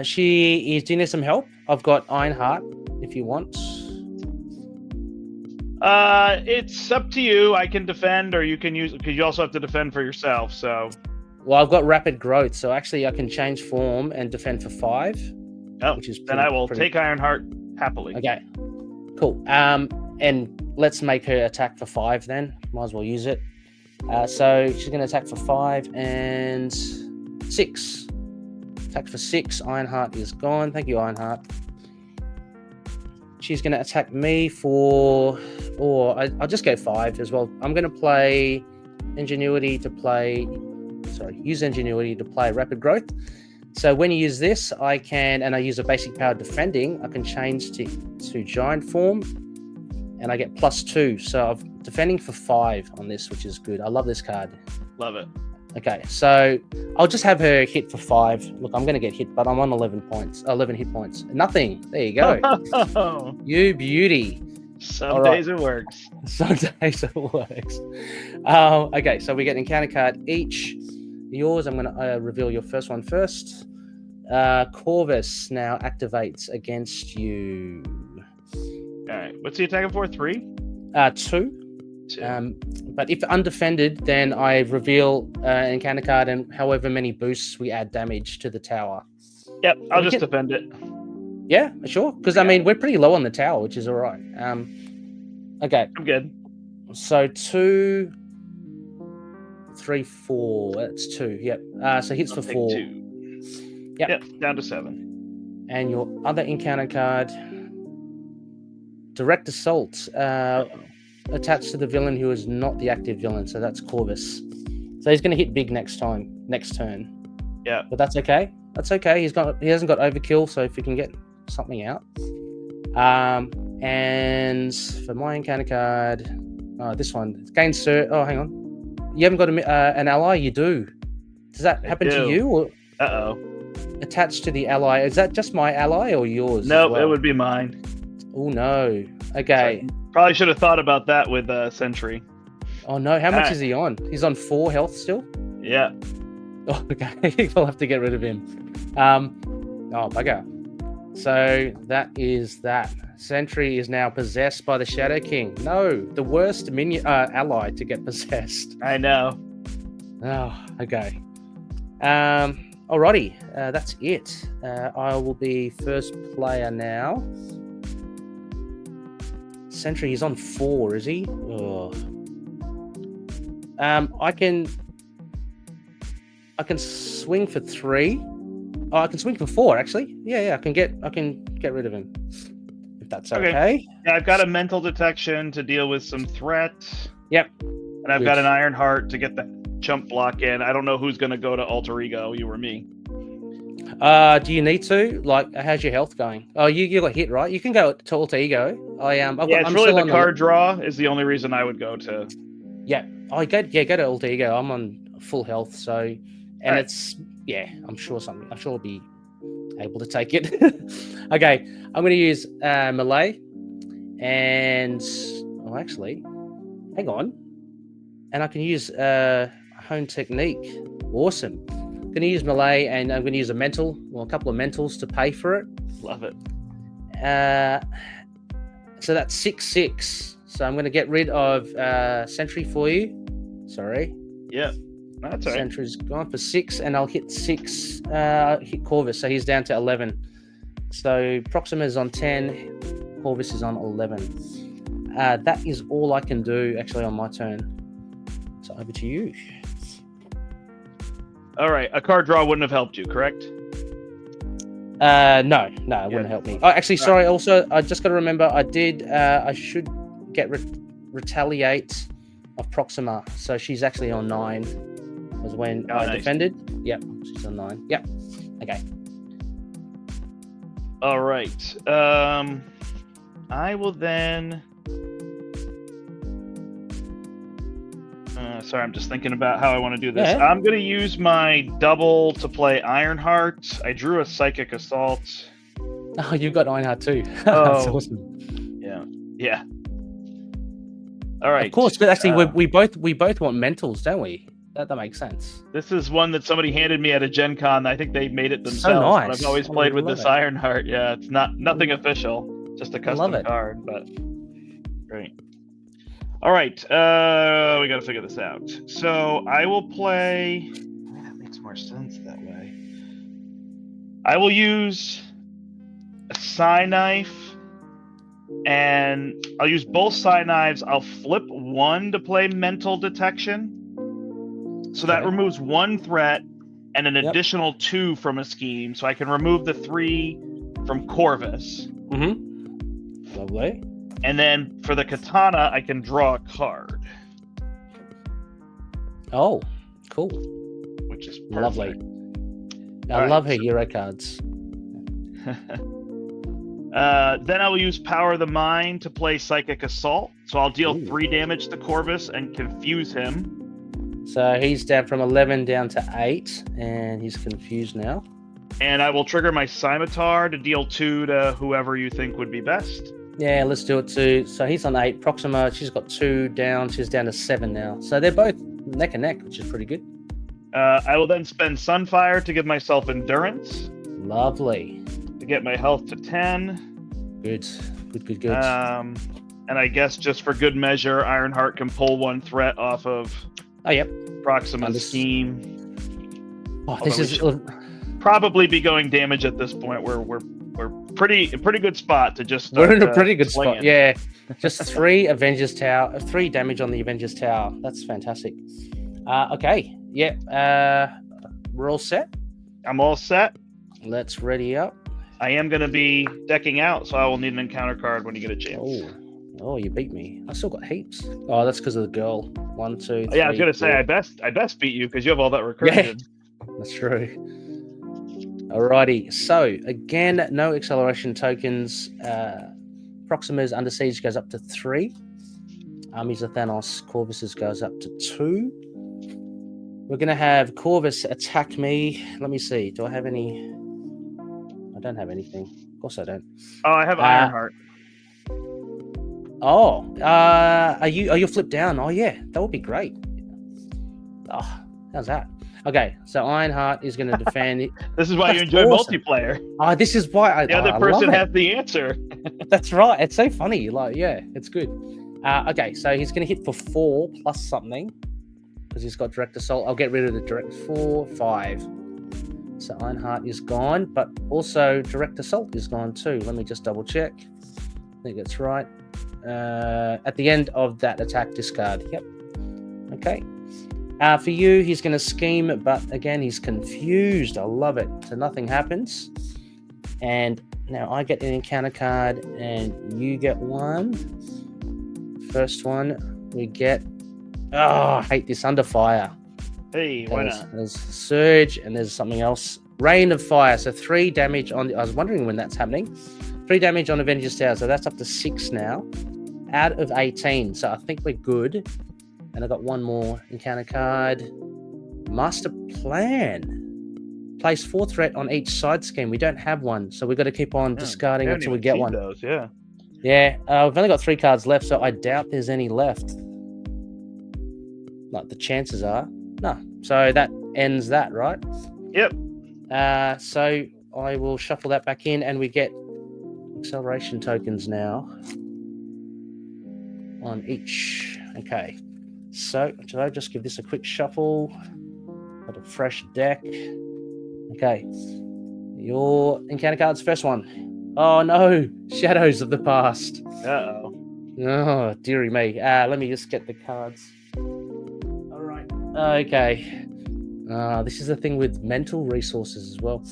Do you need some help? I've got Ironheart, if you want. It's up to you. I can defend, or you can use... Because you also have to defend for yourself, so... Well, I've got Rapid Growth, so actually I can change form and defend for 5. Oh, which is then I will take Ironheart happily. Okay, cool. And let's make her attack for 5 then. Might as well use it. So she's going to attack for 5 and 6. Attack for 6. Ironheart is gone. Thank you, Ironheart. She's going to attack me for... Or I'll just go 5 as well. I'm going to play Ingenuity to play... Sorry, use Ingenuity to play Rapid Growth. So when you use this, I can, and I use a basic power defending, I can change to giant form, and I get +2. So I'm defending for 5 on this, which is good. I love this card. Love it. Okay, so I'll just have her hit for 5. Look, I'm going to get hit, but I'm on 11 hit points. Nothing. There you go. You beauty. Some days it works. Some days it works. Okay, so we get an encounter card each. Yours, I'm going to reveal your first one first. Corvus now activates against you. All right. What's he attacking for? 3? 2. But if undefended, then I reveal an encounter card, and however many boosts we add damage to the tower. Yep, I'll just defend it. Yeah, sure. Because I mean, we're pretty low on the tower, which is all right. Okay. I'm good. So 2, 3, 4. That's 2. Yep. So hits for 4. 2. Yep. Down to 7. And your other encounter card, Direct Assault, attached to the villain who is not the active villain. So that's Corvus. So he's going to hit big next turn. Yeah. But that's okay. That's okay. He hasn't got overkill. So if we can get something out. And for my encounter card, this one, gain Sir. Oh, hang on. You haven't got an ally? You do. Does that happen to you? Or attached to the ally? Is that just my ally or yours? No, it would be mine. Oh no. Okay. So, probably should have thought about that with Sentry. Oh no. How much is he on? He's on 4 health still. Yeah. Oh, okay. We'll have to get rid of him. Oh bugger. So that is that. Sentry is now possessed by the Shadow King. No, the worst minion ally to get possessed. I know. Oh, okay. Alrighty, that's it. I will be first player now. Sentry is on 4, is he? Oh. I can swing for 3. Oh, I can swing for 4 actually. Yeah, I can get rid of him if that's okay. Yeah, I've got a mental detection to deal with some threat. Yep. And I've got an Iron Heart to get the chump block in. I don't know who's going to go to Alter Ego, you or me. Do you need to? Like, how's your health going? Oh, you got hit, right? You can go to Alter Ego. I'm really the card draw is the only reason I would go to. Yeah, go to Alter Ego. I'm on full health, so it's I'm sure I'll be able to take it. Okay, I'm going to use melee, and actually, hang on, and I can use hone technique. Awesome. I'm going to use melee, and I'm going to use a couple of mentals to pay for it. Love it. So that's 6/6. So I'm going to get rid of Sentry for you. Sorry. Yeah, that's all right. Sentry's gone for 6, and I'll hit 6. Hit Corvus, so he's down to 11. So Proxima is on 10. Corvus is on 11. That is all I can do actually on my turn. So over to you. All right, a card draw wouldn't have helped you, correct? No, it wouldn't help me. Oh, actually, sorry. Also, I just got to remember, I should get retaliate of Proxima. So she's actually on 9. Was when I defended. Yep, she's on 9. Yep. Okay. All right. I will then. Sorry, I'm just thinking about how I want to do this. Yeah. I'm going to use my double to play Ironheart. I drew a Psychic Assault. Oh, you've got Ironheart too. Oh, that's awesome. Yeah. All right. Of course, but actually, we both want mentals, don't we? That makes sense. This is one that somebody handed me at a Gen Con. I think they made it themselves. So nice. I've always played with this Ironheart. Yeah, it's nothing official, just a custom card, but great. All right, we got to figure this out. So I will play. That makes more sense that way. I will use a Psy Knife, and I'll use both Psy Knives. I'll flip one to play Mental Detection. So that removes 1 threat and an additional 2 from a scheme. So I can remove the 3 from Corvus. Mm-hmm. Lovely. And then for the katana, I can draw a card. Oh, cool. Which is perfect. Lovely. I love her hero cards. Then I will use Power of the Mind to play Psychic Assault. So I'll deal 3 damage to Corvus and confuse him. So he's down from 11 down to 8, and he's confused now. And I will trigger my Scimitar to deal 2 to whoever you think would be best. Yeah, let's do it too. So he's on 8. Proxima, she's got 2 down. She's down to 7 now. So they're both neck and neck, which is pretty good. I will then spend Sunfire to give myself Endurance. Lovely. To get my health to 10. Good. And I guess just for good measure, Ironheart can pull 1 threat off of Proxima's scheme. Oh, this is probably be going damage at this point. We're pretty good spot to just we're in a pretty good spot. Yeah, just 3 Avengers Tower, 3 damage on the Avengers Tower. That's fantastic. Okay, we're all set. I'm all set. Let's ready up. I am going to be decking out, so I will need an encounter card when you get a chance. Oh, you beat me. I still got heaps. Oh, that's because of the girl. 1, 2, 3. Yeah, I was going to say I best beat you because you have all that recursion. Yeah, that's true. Alrighty, so again, no acceleration tokens. Proxima's Under Siege goes up to 3. Armies of Thanos, Corvus's goes up to 2. We're going to have Corvus attack me. Let me see. Do I have any? I don't have anything. Of course I don't. Oh, I have Ironheart. Are you flipped down? Oh yeah, that would be great. Oh, how's that? Okay, so Ironheart is going to defend. This is why you enjoy multiplayer. Oh, this is why the other person has the answer. That's right. It's so funny. Like, yeah, it's good. Okay, so he's going to hit for 4 plus something because he's got direct assault. I'll get rid of the direct 4, 5. So Ironheart is gone, but also direct assault is gone too. Let me just double check. I think that's right. At the end of that attack, discard. Yep. Okay. For you, he's going to scheme, but again, he's confused. I love it. So nothing happens. And now I get an encounter card, and you get one. First one, we get... Oh, I hate this. Under fire. Hey, why not? There's Surge, and there's something else. Rain of Fire. So 3 damage on... I was wondering when that's happening. 3 damage on Avengers Tower. So that's up to 6 now. Out of 18. So I think we're good. And I got one more encounter card. Master Plan. Place 4 threat on each side scheme. We don't have one, so we've got to keep on discarding until we get one. Those, yeah. Yeah, we've only got 3 cards left, so I doubt there's any left. Like the chances are. No. So that ends that, right? Yep. So I will shuffle that back in, and we get acceleration tokens now on each. Okay. So, should I just give this a quick shuffle? Got a fresh deck. Okay. Your encounter cards, first one. Oh, no. Shadows of the Past. Uh-oh. Oh, dearie me. Let me just get the cards. All right. Okay. This is the thing with mental resources as well.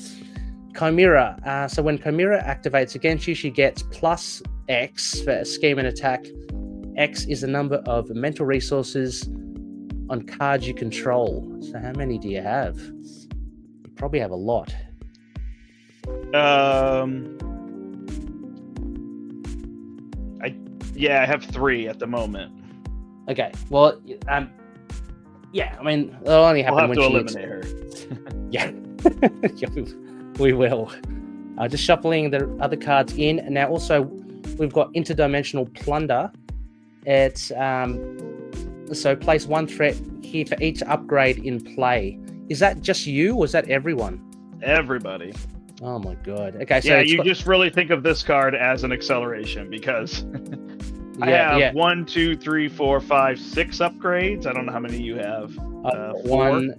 Chimera. So when Chimera activates against you, she gets plus X for scheme and attack. X is the number of mental resources on cards you control. So how many do you have? You probably have a lot. I have 3 at the moment. Okay. Well, yeah. I mean, it'll only happen when we'll she have to eliminate her. Yeah. We will. Just shuffling the other cards in. And now also we've got Interdimensional Plunder. It's so place 1 threat here for each upgrade in play. Is that just you, or is that everyone? Everybody. Oh my god. Okay, so yeah, you just really think of this card as an acceleration because I have 1, 2, 3, 4, 5, 6 upgrades. I don't know how many you have. 1,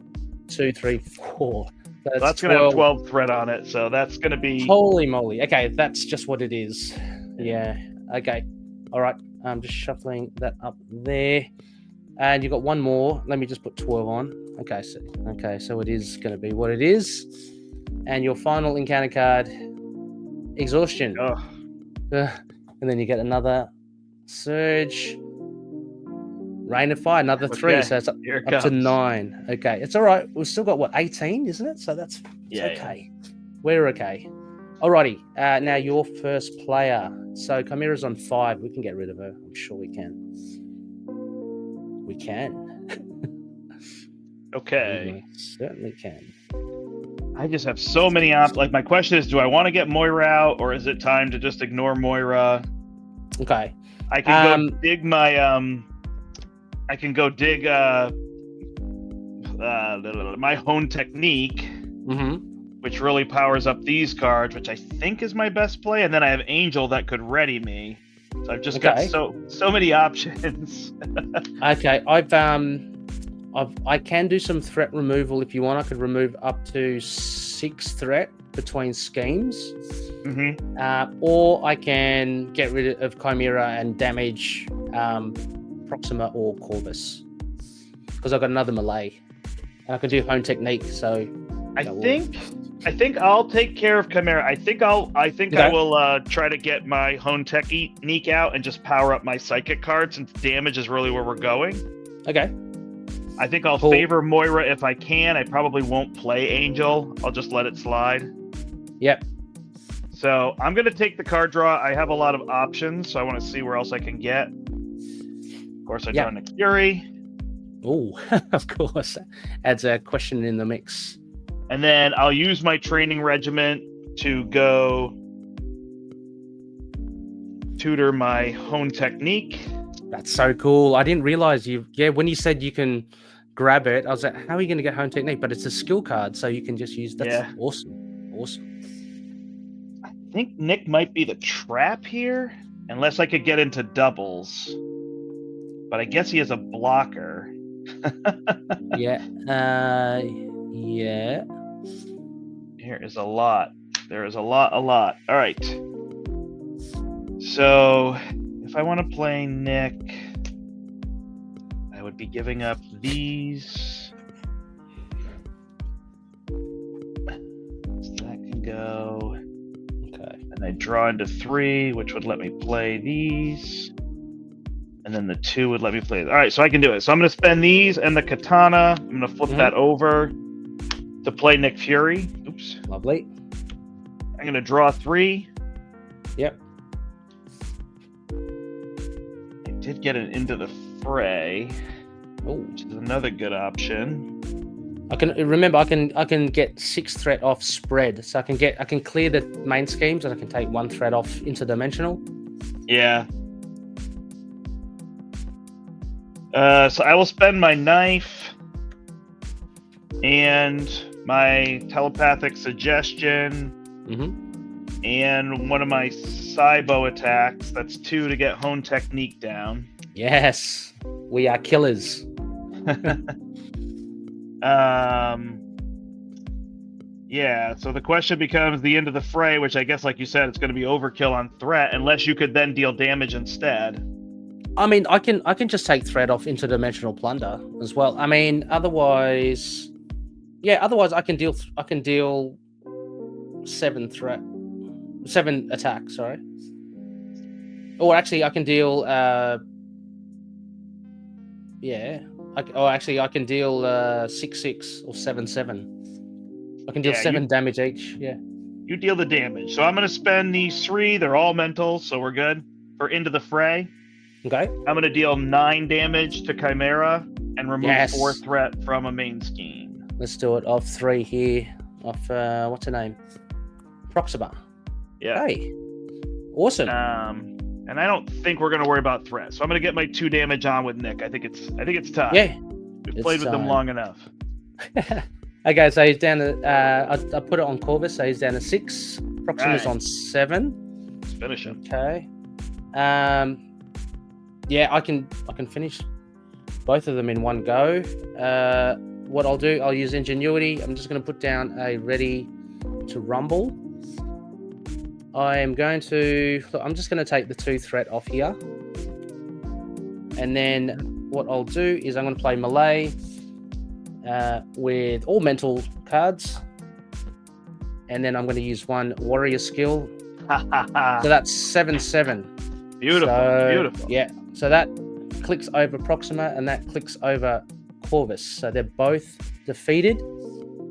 2, 3, 4. So that's going to have 12 threat on it. So that's going to be... Holy moly. Okay, that's just what it is. Yeah. Okay. All right. I'm just shuffling that up there. And you've got one more. Let me just put 12 on. Okay, so it is going to be what it is. And your final encounter card, Exhaustion. And then you get another Surge. Rain of Fire, another 3. Okay. So it's up to 9. Okay, it's all right. We've still got, 18, isn't it? So that's okay. Yeah. We're okay. Alrighty, now your first player. So Chimera's on 5. We can get rid of her. I'm sure we can. We can. Okay. We certainly can. I just have so many options. Like, my question is, do I want to get Moira out, or is it time to just ignore Moira? Okay. I can go dig my... I can go dig my Hone Technique. Mm-hmm. Which really powers up these cards, which I think is my best play. And then I have Angel that could ready me. So I've just got so many options. Okay, I can do some threat removal if you want. I could remove up to 6 threat between schemes. Mm-hmm. Or I can get rid of Chimera and damage Proxima or Corvus. Because I've got another melee. And I can do Hone Technique, so... I think I'll take care of Chimera. I think I will try to get my Hone Technique out and just power up my Psychic card since damage is really where we're going. Okay. I think I'll favor Moira if I can. I probably won't play Angel. I'll just let it slide. Yep. So I'm going to take the card draw. I have a lot of options, so I want to see where else I can get. Of course, I draw Nick Fury. Oh, of course. Adds a question in the mix. And then I'll use my training regiment to go tutor my Hone Technique. That's so cool. I didn't realize when you said you can grab it. I was like, how are you going to get home technique? But it's a skill card, so you can just use. That's awesome. I think Nick might be the trap here, unless I could get into doubles. But I guess he has a blocker. Yeah. Yeah. Here is a lot. There is a lot. All right. So, if I want to play Nick, I would be giving up these. So that can go. Okay. And I draw into 3, which would let me play these. And then the 2 would let me play. All right, so I can do it. So I'm going to spend these and the katana. I'm going to flip that over to play Nick Fury. Oops. Lovely. I'm going to draw 3. Yep. I did get it into the fray, which is another good option. I can remember. I can get 6 threat off spread, so I can clear the main schemes, and I can take 1 threat off interdimensional. Yeah. So I will spend my knife and my telepathic suggestion and one of my Cybo attacks. That's 2 to get hone technique down. Yes, we are killers. Yeah, so the question becomes the end of the fray, which I guess, like you said, it's going to be overkill on threat, unless you could then deal damage instead. I mean, I can just take threat off interdimensional plunder as well. I mean, otherwise I can deal 7 attack. Sorry, or actually I can deal I can deal 6/6 or 7/7. I can deal 7 damage each. Yeah, you deal the damage. So I'm going to spend these 3. They're all mental, so we're good for into the fray. Okay. I'm going to deal 9 damage to Chimera and remove 4 threat from a main scheme. Let's do it. Off 3 here. Off what's her name? Proxima. Yeah. Hey. Awesome. And I don't think we're going to worry about threat. So I'm going to get my 2 damage on with Nick. I think it's time. Yeah. We've played with them long enough. Okay, so he's down to I put it on Corvus, so he's down to 6. Proxima's on 7. Let's finish him. Okay. Yeah, I can finish both of them in one go. What I'll do, I'll use ingenuity. I'm just going to put down a ready to rumble. I'm just going to take the 2 threat off here. And then what I'll do is I'm going to play melee with all mental cards. And then I'm going to use 1 warrior skill. So that's 7/7. Beautiful. Yeah. So that clicks over Proxima and that clicks over Corvus. So they're both defeated.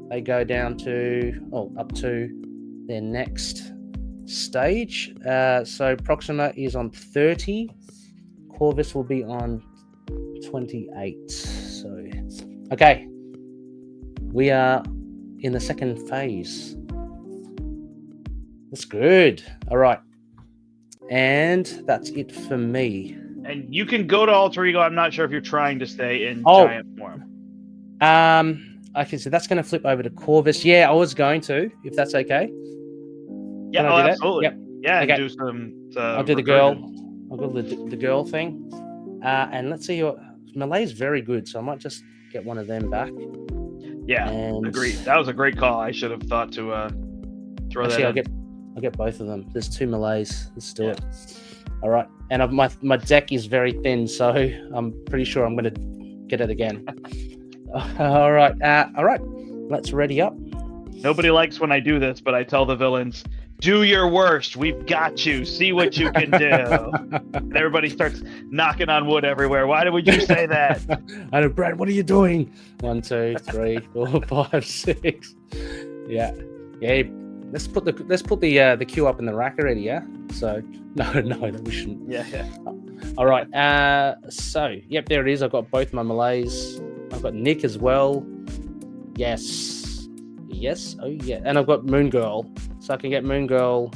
They go down to up to their next stage. So Proxima is on 30. Corvus will be on 28. So okay. We are in the second phase. That's good. All right. And that's it for me. And you can go to Alter Ego. I'm not sure if you're trying to stay in giant form. Okay, so that's going to flip over to Corvus. Yeah, I was going to, if that's okay. Yeah, absolutely. Yep. Yeah, okay. Do some. I'll do the girl. I'll do the girl thing. And let's see. Melee is very good, so I might just get one of them back. Yeah, agreed. That was a great call. I should have thought to throw that in. I'll get both of them. There's 2 melees. Let's do it. All right. And my deck is very thin, so I'm pretty sure I'm going to get it again. All right. All right. Let's ready up. Nobody likes when I do this, but I tell the villains, do your worst. We've got you. See what you can do. And everybody starts knocking on wood everywhere. Why would you say that? I know, Brad, what are you doing? 1, 2, 3, 4, 5, 6. Yeah. Yeah. Let's put the queue up in the rack already, yeah? So no, we shouldn't. Yeah. All right. So yep, there it is. I've got both my melees. I've got Nick as well. Yes. Oh yeah. And I've got Moon Girl. So I can get Moon Girl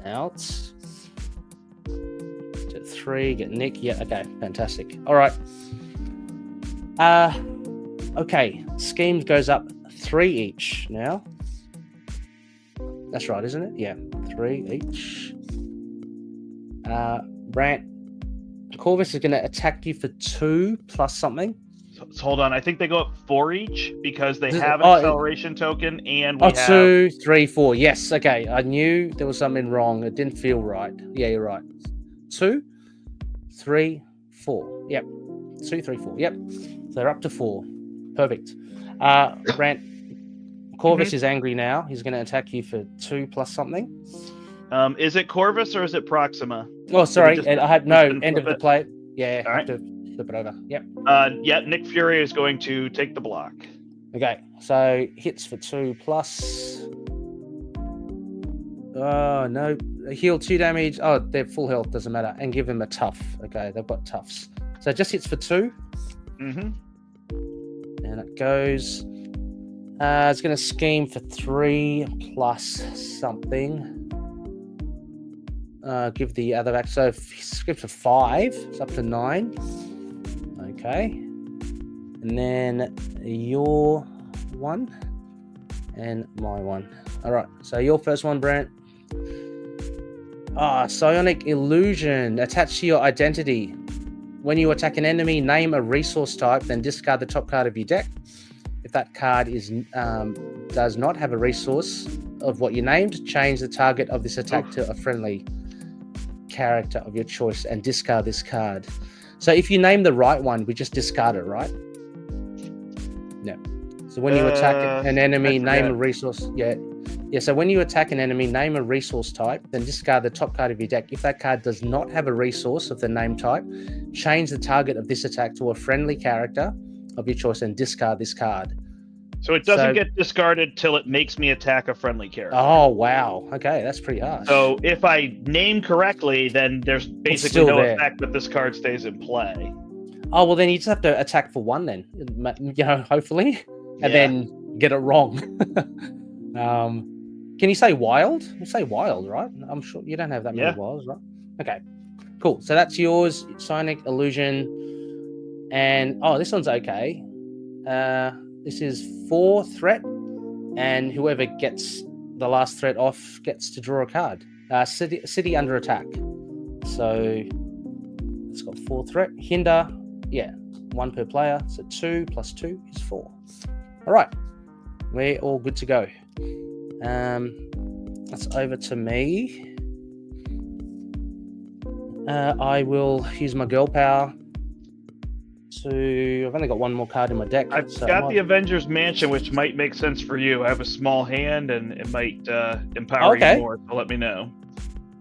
out. To 3, get Nick. Yeah, okay, fantastic. All right. Okay. Schemes goes up 3 each now. That's right, isn't it? Yeah, 3 each. Brandt, Corvus is going to attack you for 2 plus something. So hold on, I think they go up 4 each because they have an acceleration token, and we have 2, 3, 4. Yes, okay. I knew there was something wrong. It didn't feel right. Yeah, you're right. 2, 3, 4. Yep. 2, 3, 4. Yep. So they're up to 4. Perfect. Brandt, Corvus is angry now. He's going to attack you for 2 plus something. Is it Corvus or is it Proxima? Oh, sorry. I had no end of the play. Yeah, all right. have to flip it over. Yep. Yeah, Nick Fury is going to take the block. Okay, so hits for 2 plus. Oh, no. Heal 2 damage. Oh, they're full health. Doesn't matter. And give them a tough. Okay, they've got toughs. So it just hits for 2. Mm-hmm. And it goes. It's going to scheme for 3 plus something. Give the other back. So skip to 5. It's up to 9. Okay. And then your 1 and my 1. All right. So your first one, Brandt. Psionic Illusion. Attached to your identity. When you attack an enemy, name a resource type, then discard the top card of your deck. If that card does not have a resource of what you named, change the target of this attack to a friendly character of your choice and discard this card. So if you name the right one, we just discard it, right? No. So when you attack an enemy, name a resource. Yeah. So when you attack an enemy, name a resource type, then discard the top card of your deck. If that card does not have a resource of the name type, change the target of this attack to a friendly character of your choice and discard this card. So it doesn't get discarded till it makes me attack a friendly character. Oh, wow. Okay, that's pretty harsh. So if I name correctly, then there's basically no effect, but this card stays in play. Oh, well, then you just have to attack for 1 then, hopefully, and then get it wrong. Can you say wild? You say wild, right? I'm sure you don't have that many wilds, right? Okay, cool. So that's yours, Psionic Illusion. And, this one's okay. This is 4 threat, and whoever gets the last threat off gets to draw a card. City under attack. So it's got 4 threat. Hinder, 1 per player. So 2 plus 2 is 4. All right, we're all good to go. That's over to me. I will use my girl power. I've only got 1 more card in my deck. I've got the Avengers Mansion, which might make sense for you. I have a small hand, and it might empower you more. So let me know.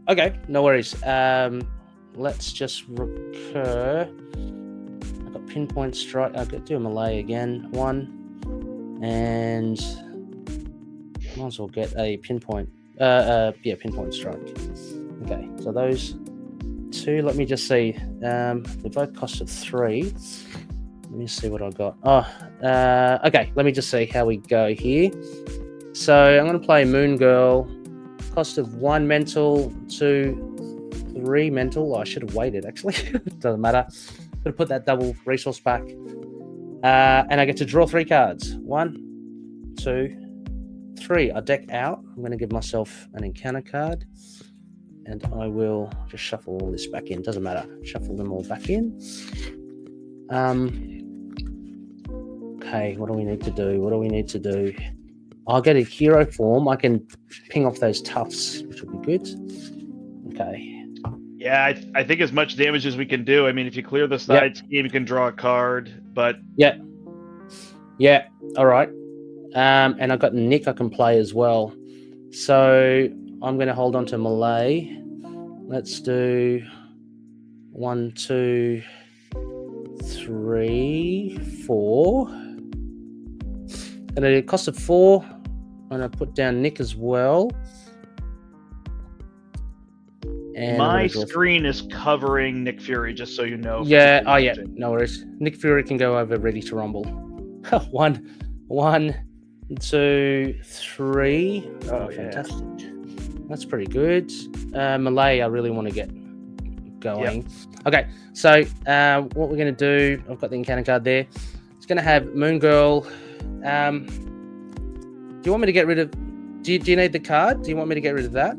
Okay, no worries. Let's just recur. I've got Pinpoint Strike. I've got to do a melee again. 1, and might as well get a Pinpoint. Pinpoint Strike. Okay, so those 2. Let me just see. They both costed 3. Let me see what I got. Okay. Let me just see how we go here. So I'm going to play Moon Girl. Cost of 1 mental, 2, 3 mental. I should have waited, actually. Doesn't matter. Could have put that double resource back. And I get to draw 3 cards. 1, 2, 3. I deck out. I'm going to give myself an encounter card. And I will just shuffle all this back in. Doesn't matter. Shuffle them all back in. Okay, what do we need to do? I'll get a hero form. I can ping off those toughs, which will be good. Okay. Yeah, I think as much damage as we can do. I mean, if you clear the side scheme, you can draw a card, but... Yeah, all right. And I've got Nick I can play as well. So I'm going to hold on to melee. Let's do 1, 2, 3, 4. And at a cost of 4, I'm going to put down Nick as well. And my screen is covering Nick Fury, just so you know. No worries. Nick Fury can go over ready to rumble. 1, 2, 3. Oh, fantastic. That's pretty good. Melee, I really want to get going. Yep. Okay, so what we're going to do, I've got the encounter card there. going to have Moon Girl. Do you want me to get rid of... Do you need the card? Do you want me to get rid of that?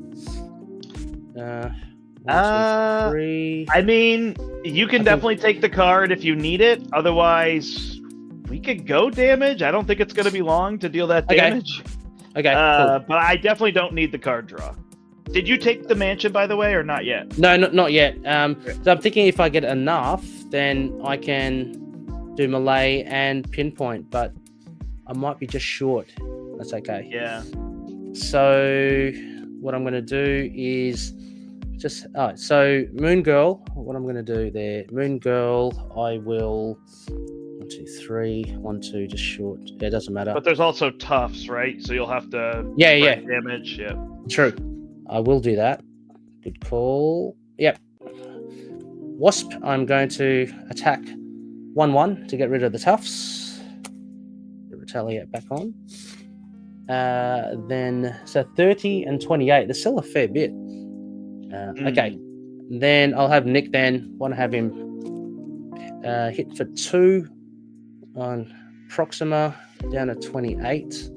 1, 2, 3. I mean, you can definitely take the card if you need it. Otherwise, we could go damage. I don't think it's going to be long to deal that damage. Okay, cool. But I definitely don't need the card draw. Did you take the mansion, by the way, or not yet? No, not yet. So I'm thinking if I get enough, then I can do melee and pinpoint, but I might be just short. That's okay. Yeah. So what I'm going to do is just... so Moon Girl, what I'm going to do there, Moon Girl, I will... 1, 2, 3, 1, 2, just short. Yeah, it doesn't matter. But there's also toughs, right? So you'll have to... damage, yeah. True. I will do that. Good call. Yep. Wasp, I'm going to attack 1/1 to get rid of the toughs. Retaliate back on. Then, so 30 and 28. There's still a fair bit. Okay. Then I'll have Nick then. Want to have him hit for 2 on Proxima, down to 28.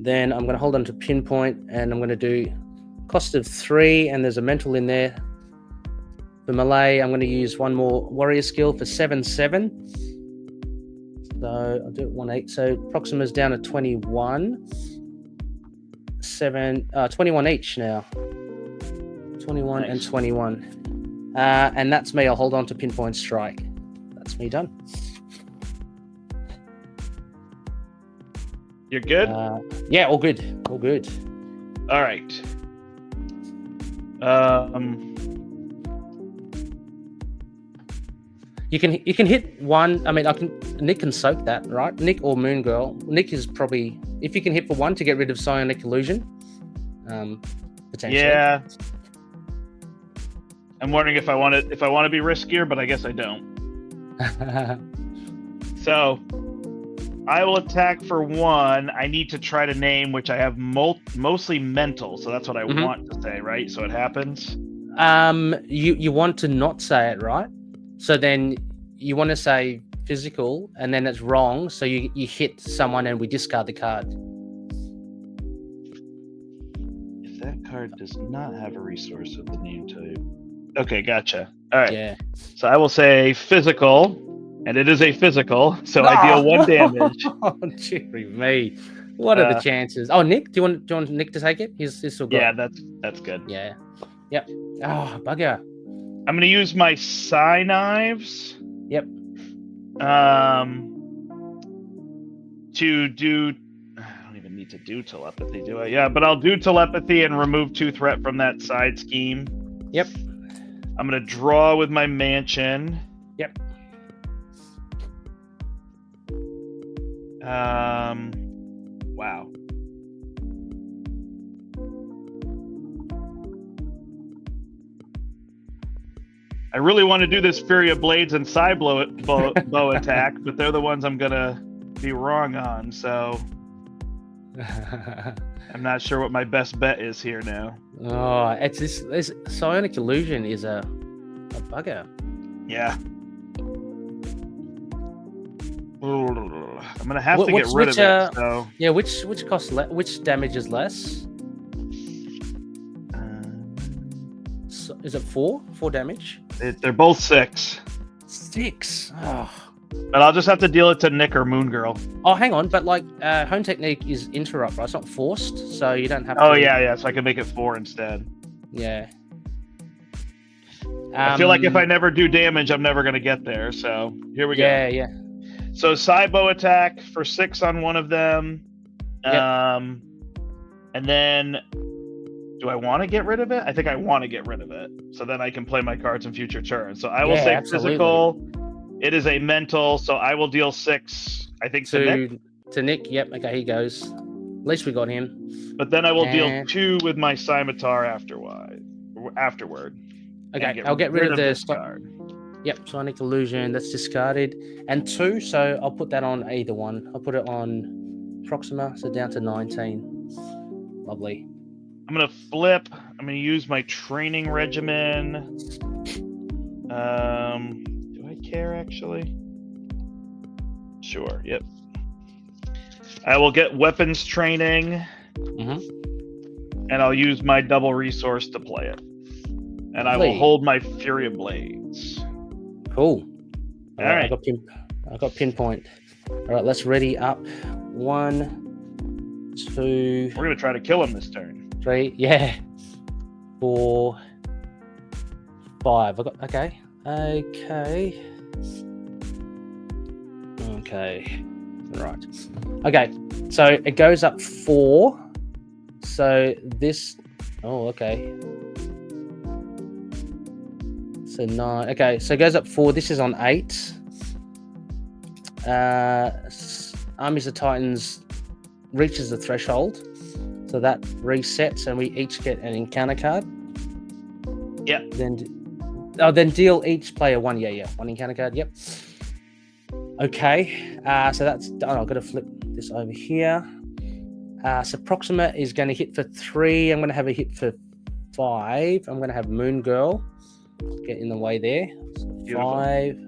Then I'm going to hold on to pinpoint, and I'm going to do cost of 3, and there's a mental in there. For melee, I'm going to use one more warrior skill for 7/7. So I'll do it 1/8. So Proxima's down to 21. 21 each now. 21 and 21. And that's me. I'll hold on to pinpoint strike. That's me done. You're good? Yeah, all good. All good. All right. You can hit one. I mean, Nick can soak that, right? Nick or Moon Girl. Nick is probably, if you can hit for 1 to get rid of psionic illusion. Potentially. Yeah. I'm wondering if I want to be riskier, but I guess I don't. So I will attack for 1. I need to try to name, which I have mostly mental, so that's what I want to say, right? So it happens. You want to not say it, right? So then you want to say physical, and then it's wrong. So you hit someone, and we discard the card. If that card does not have a resource of the name type. Okay, gotcha. All right. Yeah. So I will say physical, and it is a physical, so I deal 1 damage. Oh, dearie me. What are the chances? Oh, Nick, do you want Nick to take it? He's still good. Yeah, that's good. Yeah. Yep. Oh, bugger. I'm going to use my Psy knives. Yep. To do... I don't even need to do telepathy, do I? Yeah, but I'll do telepathy and remove 2 threat from that side scheme. Yep. I'm going to draw with my mansion. Yep. Wow. I really want to do this Fury of Blades and Psy bow attack, but they're the ones I'm going to be wrong on, so I'm not sure what my best bet is here now. Oh, it's this psionic illusion is a bugger. Yeah. I'm gonna have to get rid of it. So. Yeah, which costs which damage is less? So, is it 4 damage? They're both 6. 6. Oh. But I'll just have to deal it to Nick or Moon Girl. Oh, hang on, but like home technique is interrupt, right? It's not forced, so you don't have to. Oh yeah, so I can make it 4 instead. Yeah. I feel like if I never do damage, I'm never gonna get there. So here we go. Yeah. So Psybo attack for 6 on one of them. Yep. And then do I want to get rid of it? I think I want to get rid of it. So then I can play my cards in future turns. So I will say absolutely. Physical. It is a mental, so I will deal 6, I think, to Nick. To Nick, yep. Okay, he goes. At least we got him. But then I will deal 2 with my Scimitar afterward. Okay, I'll get rid of the card. Yep, Sonic Illusion, that's discarded. And 2, so I'll put that on either one. I'll put it on Proxima, so down to 19. Lovely. I'm going to flip. I'm going to use my training regimen. Do I care, actually? Sure. Yep. I will get weapons training, and I'll use my double resource to play it. And I will hold my Fury of Blades. Cool. All right. I got pinpoint. All right, let's ready up. 1, 2. We're gonna try to kill him this turn. 3. Yeah. 4, 5. I got okay. Right. Okay. So it goes up 4. So this. Oh, okay. So 9. Okay. So it goes up 4. This is on 8. Armies of Titans reaches the threshold. So that resets, and we each get an encounter card. Yep. Then deal each player 1. Yeah. 1 encounter card. Yep. Okay. So that's done. I've got to flip this over here. So Proxima is going to hit for 3. I'm going to have a hit for 5. I'm going to have Moon Girl get in the way there. So 5.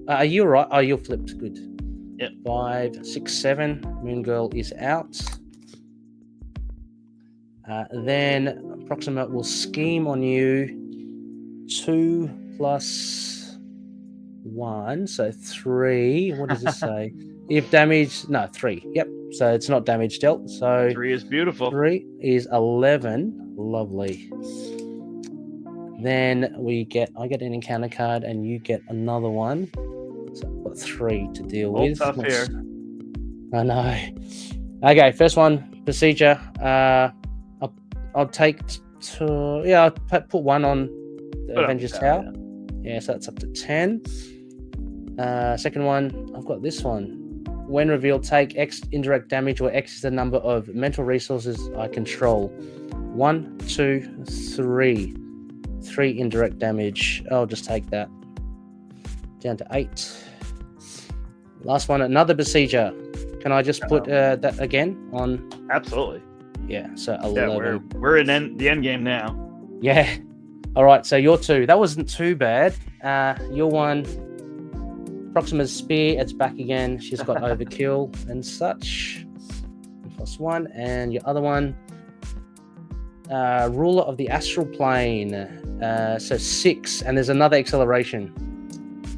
Are you all right? Oh, you're flipped. Good. Yep. 5, 6, 7. Moon Girl is out. Then Proxima will scheme on you. 2 plus 1, so 3. What does this say? If damage, no, 3. Yep. So it's not damage dealt. So 3 is beautiful. 3 is 11. Lovely. Then I get an encounter card, and you get another one. So I've got 3 to deal with. Tough here. I know. Okay, first one, Procedure. I'll take 2. Yeah, I'll put 1 on the Avengers Tower. Yeah, so that's up to 10. Second one, I've got this one. When revealed, take X indirect damage, or X is the number of mental resources I control. 1, 2, 3. 3 indirect damage. I'll just take that. Down to 8. Last one, another Besieger. Can I just put that again on? Absolutely. Yeah, so 11. Yeah, we're in the end game now. Yeah. All right, so your 2. That wasn't too bad. Your 1, Proxima's Spear. It's back again. She's got overkill and such. +1. And your other one, Ruler of the Astral Plane. So 6. And there's another acceleration.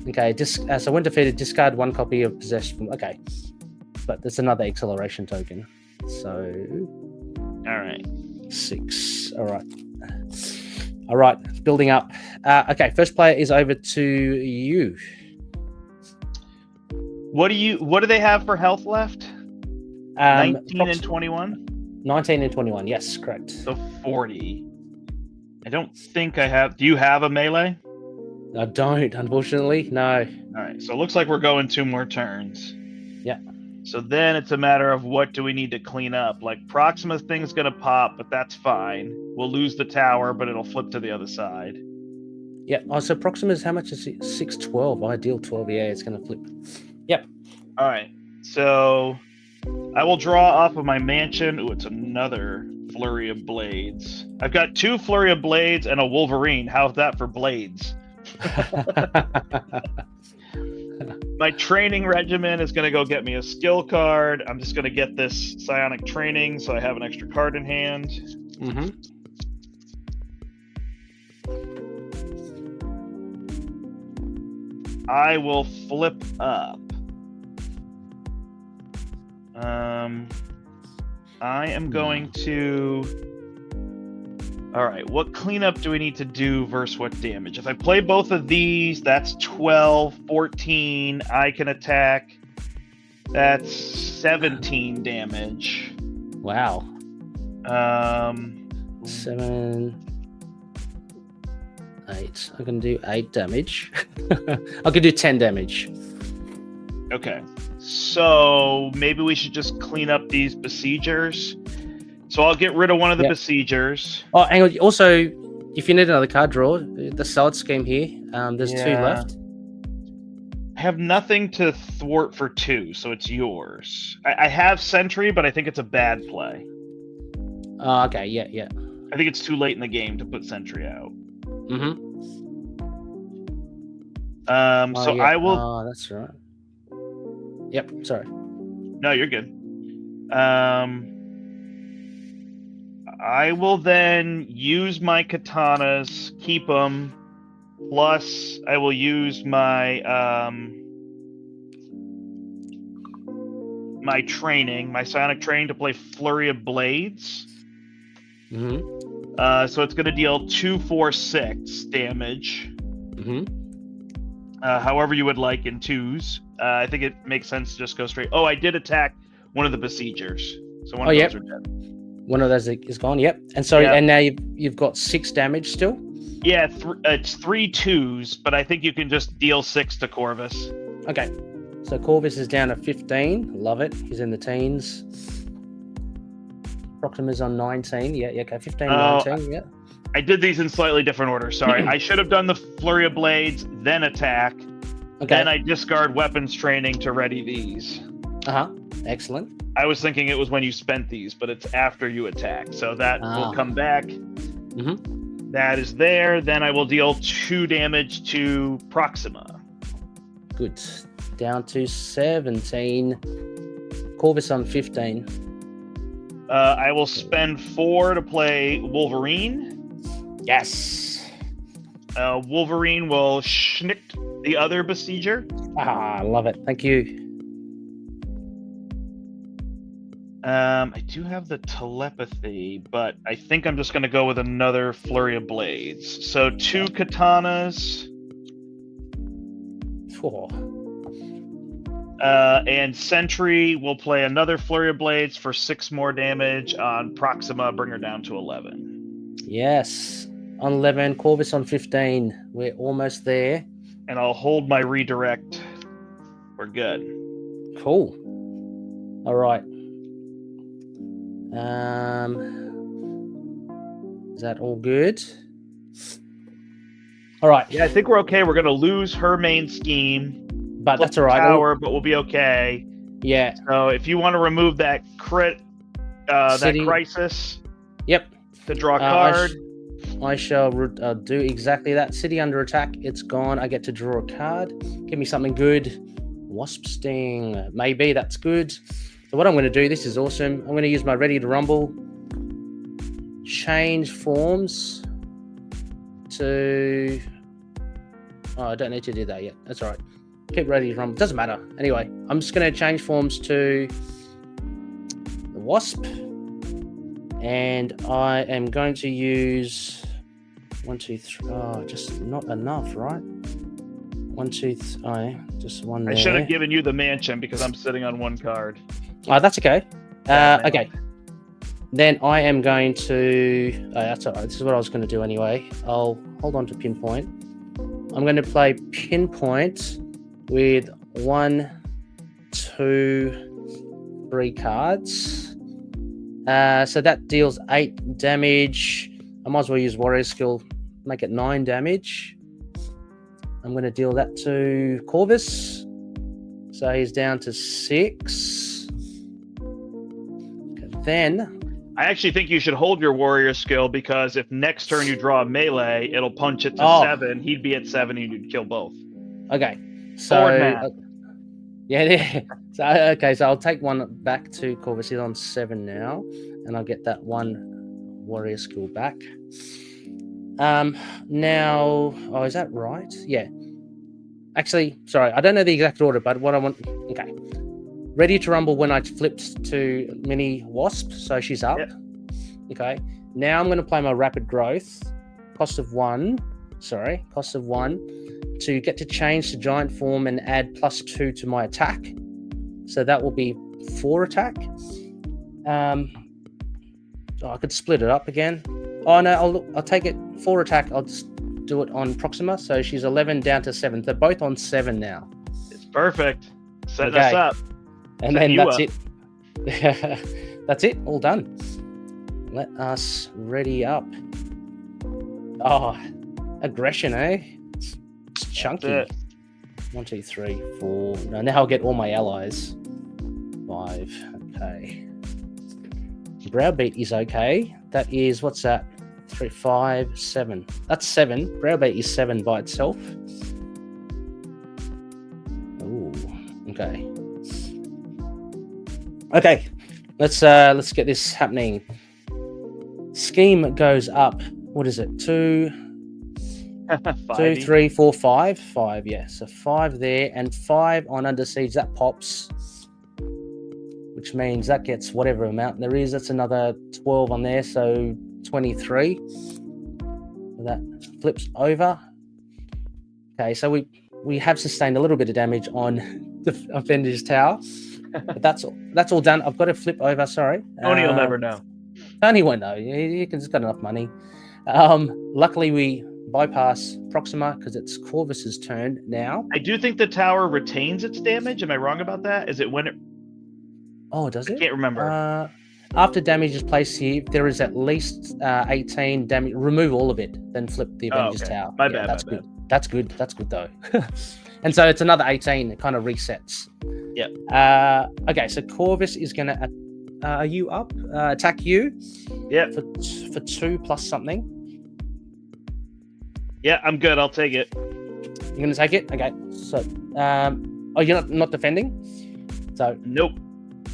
Okay, so when defeated, discard 1 copy of possession. Okay, but there's another acceleration token. So, all right, 6. All right, building up. Okay, first player is over to you. What do they have for health left? 19 and 21. 19 and 21. Yes, correct. So 40. I don't think I have. Do you have a melee? I don't, unfortunately. No. All right. So it looks like we're going 2 more turns. Yeah. So then it's a matter of what do we need to clean up? Like Proxima's thing's going to pop, but that's fine. We'll lose the tower, but it'll flip to the other side. Yeah. Oh, so Proxima's how much is it? 612. Ideal 12. Yeah, it's going to flip. Yep. All right. So I will draw off of my mansion. Ooh, it's another Flurry of Blades. I've got 2 Flurry of Blades and a Wolverine. How's that for blades? My training regimen is going to go get me a skill card. I'm just going to get this psionic training so I have an extra card in hand. I will flip up. I am going to... All right, what cleanup do we need to do versus what damage? If I play both of these, that's 12, 14. I can attack. That's 17 damage. Wow. 7, 8. I can do 8 damage. I can do 10 damage. Okay. So maybe we should just clean up these besiegers. So I'll get rid of one of the besiegers. Oh, and also, if you need another card draw, the side scheme here, there's 2 left. I have nothing to thwart for 2, so it's yours. I have Sentry, but I think it's a bad play. Oh, okay, yeah. I think it's too late in the game to put Sentry out. I will... I will... Oh, that's right. Yep. Sorry. No, you're good. I will then use my katanas, keep them. Plus, I will use my my training, my psionic training, to play Flurry of Blades. Mm-hmm. So it's going to deal 2, 4, 6 damage. Mm-hmm. However you would like in twos. I think it makes sense to just go straight. Oh, I did attack one of the besiegers, so one of those are dead. One of those is gone. Yep. And sorry, and now you've got 6 damage still. Yeah, it's 3 2s, but I think you can just deal 6 to Corvus. Okay. So Corvus is down to 15. Love it. He's in the teens. Proxima's on 19. Yeah, okay. 15, 19. Yeah. I did these in slightly different order. Sorry. I should have done the Flurry of Blades, then attack. Okay. Then I discard weapons training to ready these. Excellent. I was thinking it was when you spent these, but it's after you attack. So that will come back. Mm-hmm. That is there. Then I will deal 2 damage to Proxima. Good. Down to 17. Corvus on 15. I will spend 4 to play Wolverine. Yes. Wolverine will schnick the other besieger. I love it. Thank you. I do have the telepathy, but I think I'm just going to go with another Flurry of Blades. So 2 katanas. 4. And Sentry will play another Flurry of Blades for 6 more damage on Proxima, bring her down to 11. Yes. On 11, Corvus on 15. We're almost there. And I'll hold my redirect. We're good. Cool. All right. Is that all good? All right. Yeah, I think we're okay. We're going to lose her main scheme. But that's all right. Tower, but we'll be okay. Yeah. So if you want to remove that crit, that crisis. Yep. To draw a card. I shall do exactly that. City under attack. It's gone. I get to draw a card. Give me something good. Wasp Sting. Maybe that's good. So what I'm going to do, this is awesome. I'm going to use my Ready to Rumble. Change forms to... Oh, I don't need to do that yet. That's all right. Keep Ready to Rumble. Doesn't matter. Anyway, I'm just going to change forms to the Wasp. And I am going to use 1, 2, 3. Oh, just not enough, right? 1, 2, 3. Just one there. I should have given you the mansion because I'm sitting on 1 card. Oh, that's okay. Okay. Then I am going to... Oh, that's all right. This is what I was going to do anyway. I'll hold on to Pinpoint. I'm going to play Pinpoint with 1, 2, 3 cards. So that deals 8 damage. I might as well use Warrior Skill, make it 9 damage. I'm going to deal that to Corvus. So he's down to 6. Okay, then... I actually think you should hold your Warrior Skill because if next turn you draw a melee, it'll punch it to 7. He'd be at 7 and you'd kill both. Okay. So... Yeah. So, okay, so I'll take 1 back to Corvus. He's on 7 now, and I'll get that 1 Warrior Skill back. Now, oh, is that right? Yeah. Actually, sorry, I don't know the exact order, but what I want... Okay. Ready to Rumble when I flipped to Mini Wasp, so she's up. Yep. Okay. Now I'm going to play my Rapid Growth. Cost of 1. To get to change to Giant form and add +2 to my attack. So that will be 4 attack. I could split it up again. Oh no, I'll take it 4 attack. I'll just do it on Proxima. So she's 11 down to 7. They're both on 7 now. It's perfect. Set us up. And then that's it. That's it. All done. Let us ready up. Oh, aggression, eh? It's chunky. 1, 2, 3, 4. No, now I'll get all my allies. 5. Okay. Browbeat is okay. That is, what's that? 3, 5, 7. That's 7. Browbeat is 7 by itself. Ooh. Okay. Okay, let's get this happening. Scheme goes up. What is it? 2, 2, 3, 4, 5. 5, yeah. So 5 there and 5 on Under Siege. That pops, which means that gets whatever amount there is. That's another 12 on there, so 23. That flips over. Okay, so we have sustained a little bit of damage on the Offender's Tower. But that's all done. I've got to flip over, sorry. Tony will never know. Tony won't know. He's got enough money. Luckily, we bypass Proxima because it's Corvus's turn now. I do think the tower retains its damage. Am I wrong about that? Is it when it... Oh, does it? I can't remember. After damage is placed here, if there is at least 18 damage, remove all of it, then flip the Avengers Tower. My bad. That's good. That's good. That's good, though. And so it's another 18. It kind of resets. Yep. Okay, so Corvus is going to... are you up? Attack you? Yeah. For 2 plus something. Yeah, I'm good. I'll take it. You're going to take it? Okay. So, oh, you're not defending? So... Nope.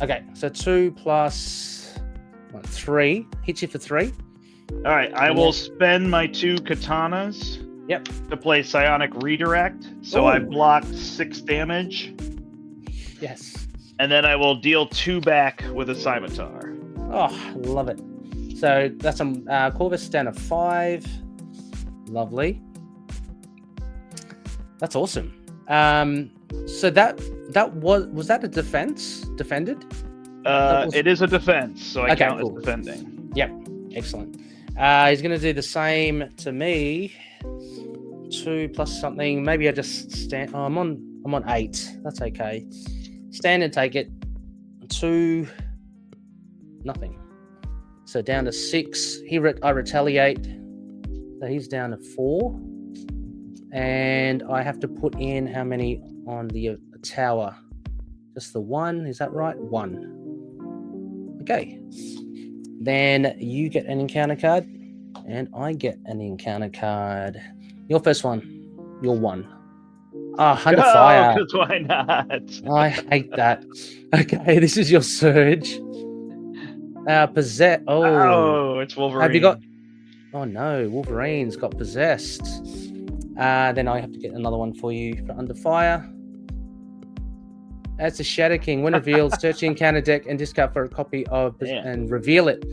Okay, so 2 plus 3. Hits you for 3. All right, I will spend my 2 katanas. Yep. To play Psionic Redirect. So I block 6 damage. Yes. And then I will deal 2 back with a Scimitar. Oh, love it. So that's Corvus down to 5. Lovely. That's awesome. So that was that a defense? Defended? It is a defense, so I count as defending. Yep. Excellent. He's going to do the same to me. 2 plus something. Maybe I just stand. Oh, I'm on 8. That's okay. Stand and take it. 2. Nothing. So down to 6. I retaliate. So he's down to 4. And I have to put in how many on the tower? Just the 1. Is that right? 1. Okay. Then you get an encounter card. And I get an encounter card. Your first one. Your 1. Under fire. Because why not? I hate that. Okay, this is your surge. Possess. Oh, it's Wolverine. Have you got? Oh no, Wolverine's got possessed. Then I have to get another one for you for under fire. That's a Shadow King. When revealed, search the encounter deck and discard for a copy of and reveal it.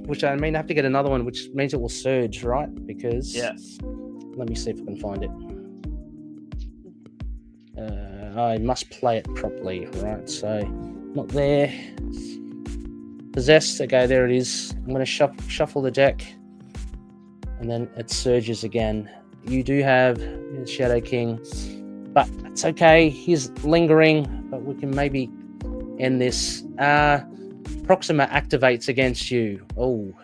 Which I mean, I have to get another one, which means it will surge, right? Because let me see if I can find it. I must play it properly, right? So, not there. Possessed. Okay, there it is. I'm going to shuffle the deck, and then it surges again. You do have Shadow King, but it's okay. He's lingering, but we can maybe end this. Proxima activates against you. Oh,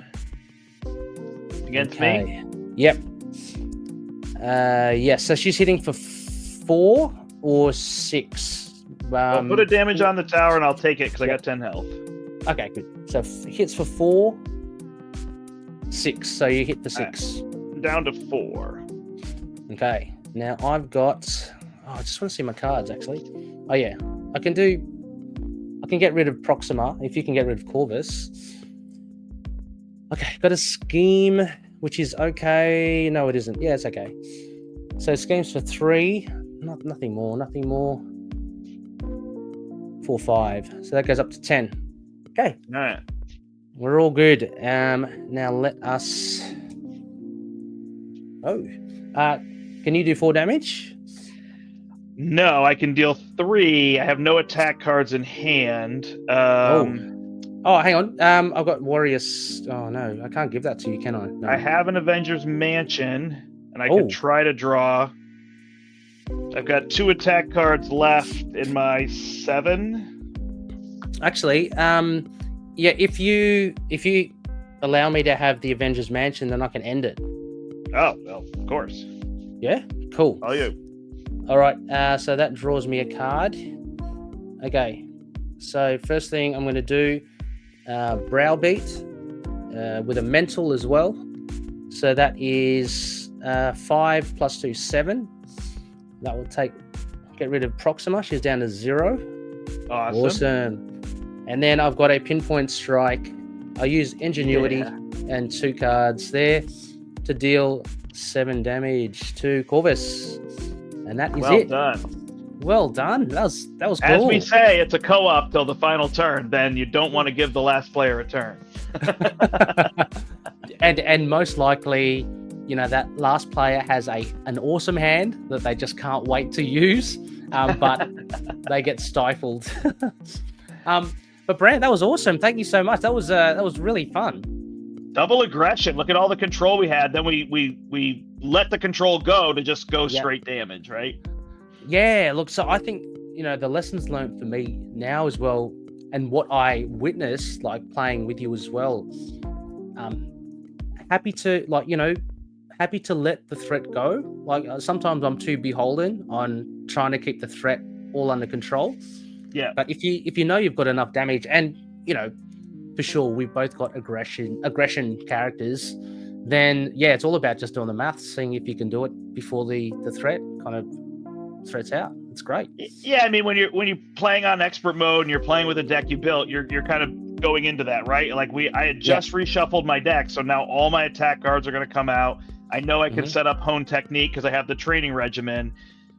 against me? Yep. Yes. So she's hitting for 4 or 6. Well, put a damage on the tower and I'll take it because I got 10 health. Okay, good. So hits for 4, 6. So you hit for 6. Right. Down to 4. Okay. Now I've got. Oh, I just want to see my cards actually. Oh yeah, I can get rid of Proxima if you can get rid of Corvus. Okay, got a scheme which is okay. No, it isn't. Yeah, it's okay. So schemes for 3. Nothing more. 4, 5. So that goes up to 10. Okay. All right. We're all good. Now let us. Oh. Can you do 4 damage? No, I can deal 3. I have no attack cards in hand. Oh, hang on. I've got Warriors. Oh no, I can't give that to you, can I? No. I have an Avengers Mansion, and I can try to draw. I've got 2 attack cards left in my 7. Actually, yeah. If you allow me to have the Avengers Mansion, then I can end it. Oh well, of course. Yeah. Cool. Oh yeah. All right, so that draws me a card. Okay, so first thing I'm going to do, Browbeat with a mental as well. So that is 5 plus 2, 7. That will get rid of Proxima. She's down to 0. Awesome. And then I've got a pinpoint strike. I use ingenuity and 2 cards there to deal 7 damage to Corvus. And that is it. Well done. Well done. That was cool. As we say, it's a co-op till the final turn. Then you don't want to give the last player a turn. and most likely, that last player has an awesome hand that they just can't wait to use, but they get stifled. But Brandt, that was awesome. Thank you so much. That was really fun. Double aggression. Look at all the control we had. Then we let the control go to just go straight damage, right? Yeah. Look, so I think the lessons learned for me now as well, and what I witnessed, like playing with you as well. Happy to let the threat go. Like sometimes I'm too beholden on trying to keep the threat all under control. Yeah. But if you know you've got enough damage, and for sure we've both got aggression characters, then it's all about just doing the maths, seeing if you can do it before the threat kind of threats out. It's great. Yeah, I mean when you're playing on expert mode and you're playing with a deck you built, you're kind of going into that, right? Like I had just reshuffled my deck, so now all my attack cards are going to come out. I know I can set up Hone Technique because I have the training regimen.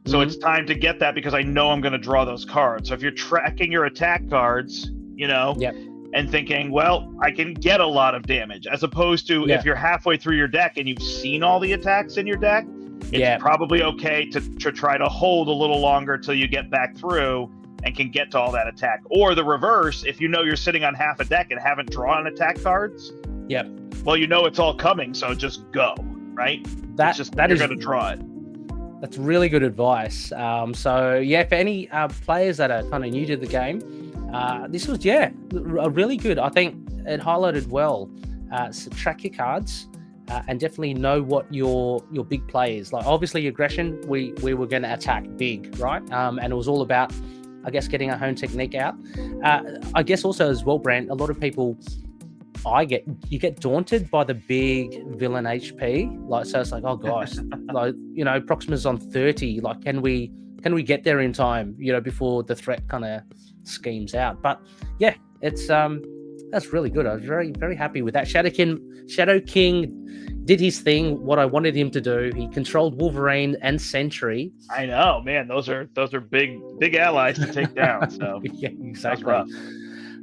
So it's time to get that because I know I'm going to draw those cards. So if you're tracking your attack cards, and thinking, well, I can get a lot of damage, as opposed to if you're halfway through your deck and you've seen all the attacks in your deck, it's probably okay to try to hold a little longer till you get back through and can get to all that attack. Or the reverse, if you know you're sitting on half a deck and haven't drawn attack cards, well, it's all coming, so just go, right? You're going to draw it. That's really good advice. So for any players that are kind of new to the game, this was a really good. I think it highlighted well. So track your cards and definitely know what your big play is. Like obviously aggression, we were going to attack big, right? And it was all about, I guess, getting a Hone Technique out. I guess also as well, Brandt, a lot of people. You get daunted by the big villain HP, like so it's like, oh gosh, like Proxima's on 30, like can we get there in time, before the threat kind of schemes out. But it's that's really good. I was very, very happy with that. Shadow King did his thing, what I wanted him to do. He controlled Wolverine and Sentry. I know, man, those are big allies to take down. So yeah, exactly.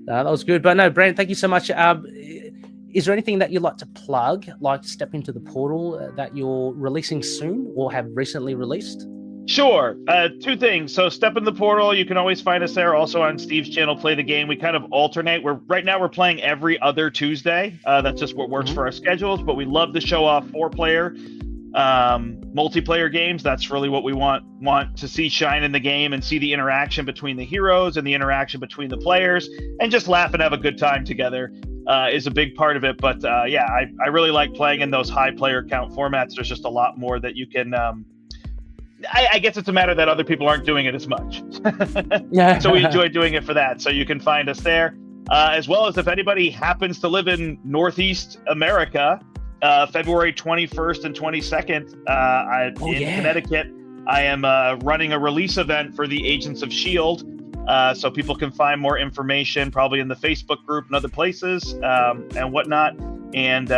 That was good. But no, Brandt, thank you so much. Is there anything that you'd like to plug, like step into the portal that you're releasing soon or have recently released? Sure. 2 things. So step in the portal. You can always find us there. Also on Steve's channel, Play the Game. We kind of alternate. Right now we're playing every other Tuesday. That's just what works for our schedules. But we love to show off 4-player multiplayer games. That's really what we want to see shine in the game, and see the interaction between the heroes and the interaction between the players, and just laugh and have a good time together is a big part of it. But I really like playing in those high player count formats. There's just a lot more that you can I guess it's a matter that other people aren't doing it as much. So we enjoy doing it for that. So you can find us there, as well as if anybody happens to live in Northeast America, February 21st and 22nd in Connecticut, I am running a release event for the Agents of S.H.I.E.L.D. So people can find more information probably in the Facebook group and other places and whatnot. And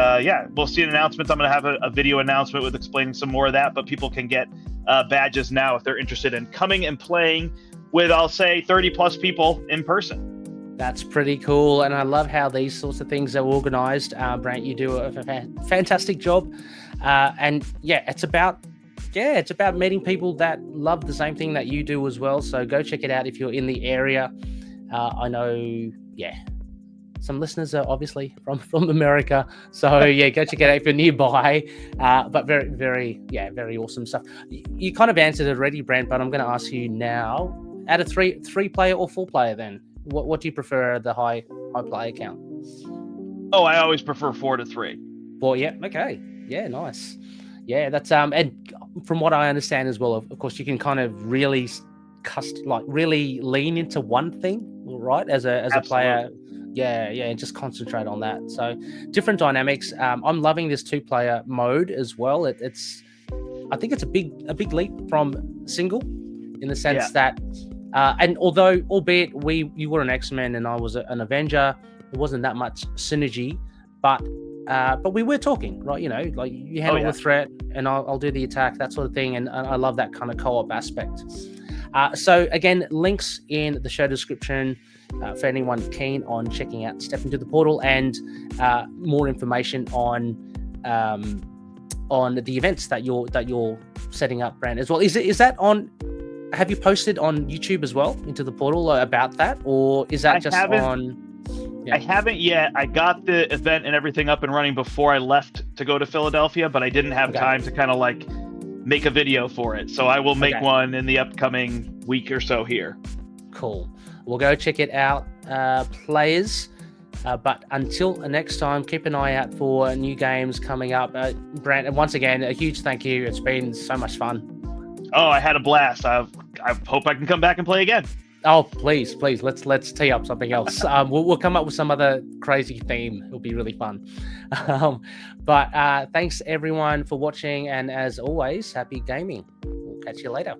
we'll see an announcement. I'm going to have a video announcement with explaining some more of that, but people can get badges now if they're interested in coming and playing with, I'll say, 30 plus people in person. That's pretty cool, and I love how these sorts of things are organized. Brandt, you do a fantastic job, and it's about meeting people that love the same thing that you do as well. So go check it out if you're in the area. I know, some listeners are obviously from America, so go check it out if you're nearby. But very, very, very awesome stuff. You kind of answered it already, Brandt, but I'm going to ask you now: out of three player or 4-player, then what do you prefer, the high player count? Oh, I always prefer 4 to 3. Well, okay, nice. That's and from what I understand as well, of course, you can kind of really really lean into one thing, right? As a player. And just concentrate on that. So different dynamics. I'm loving this 2-player mode as well. I think it's a big leap from single, in the sense that And albeit you were an X-Men and I was an Avenger, there wasn't that much synergy, but we were talking, right? You know, like you handle the threat and I'll do the attack, that sort of thing. And I love that kind of co-op aspect. So again, links in the show description for anyone keen on checking out Step Into the Portal, and more information on the events that you're setting up, Brandt, as well. Is that on? Have you posted on YouTube as well, Into the Portal, about that, or is that on? Yeah. I haven't yet. I got the event and everything up and running before I left to go to Philadelphia, but I didn't have time to kind of like make a video for it. So I will make one in the upcoming week or so here. Cool. We'll go check it out, players. But until next time, keep an eye out for new games coming up. Brandt, and once again, a huge thank you. It's been so much fun. Oh, I had a blast. I hope I can come back and play again. Oh, please. Let's tee up something else. We'll come up with some other crazy theme. It'll be really fun. But thanks everyone for watching, and as always, happy gaming. We'll catch you later.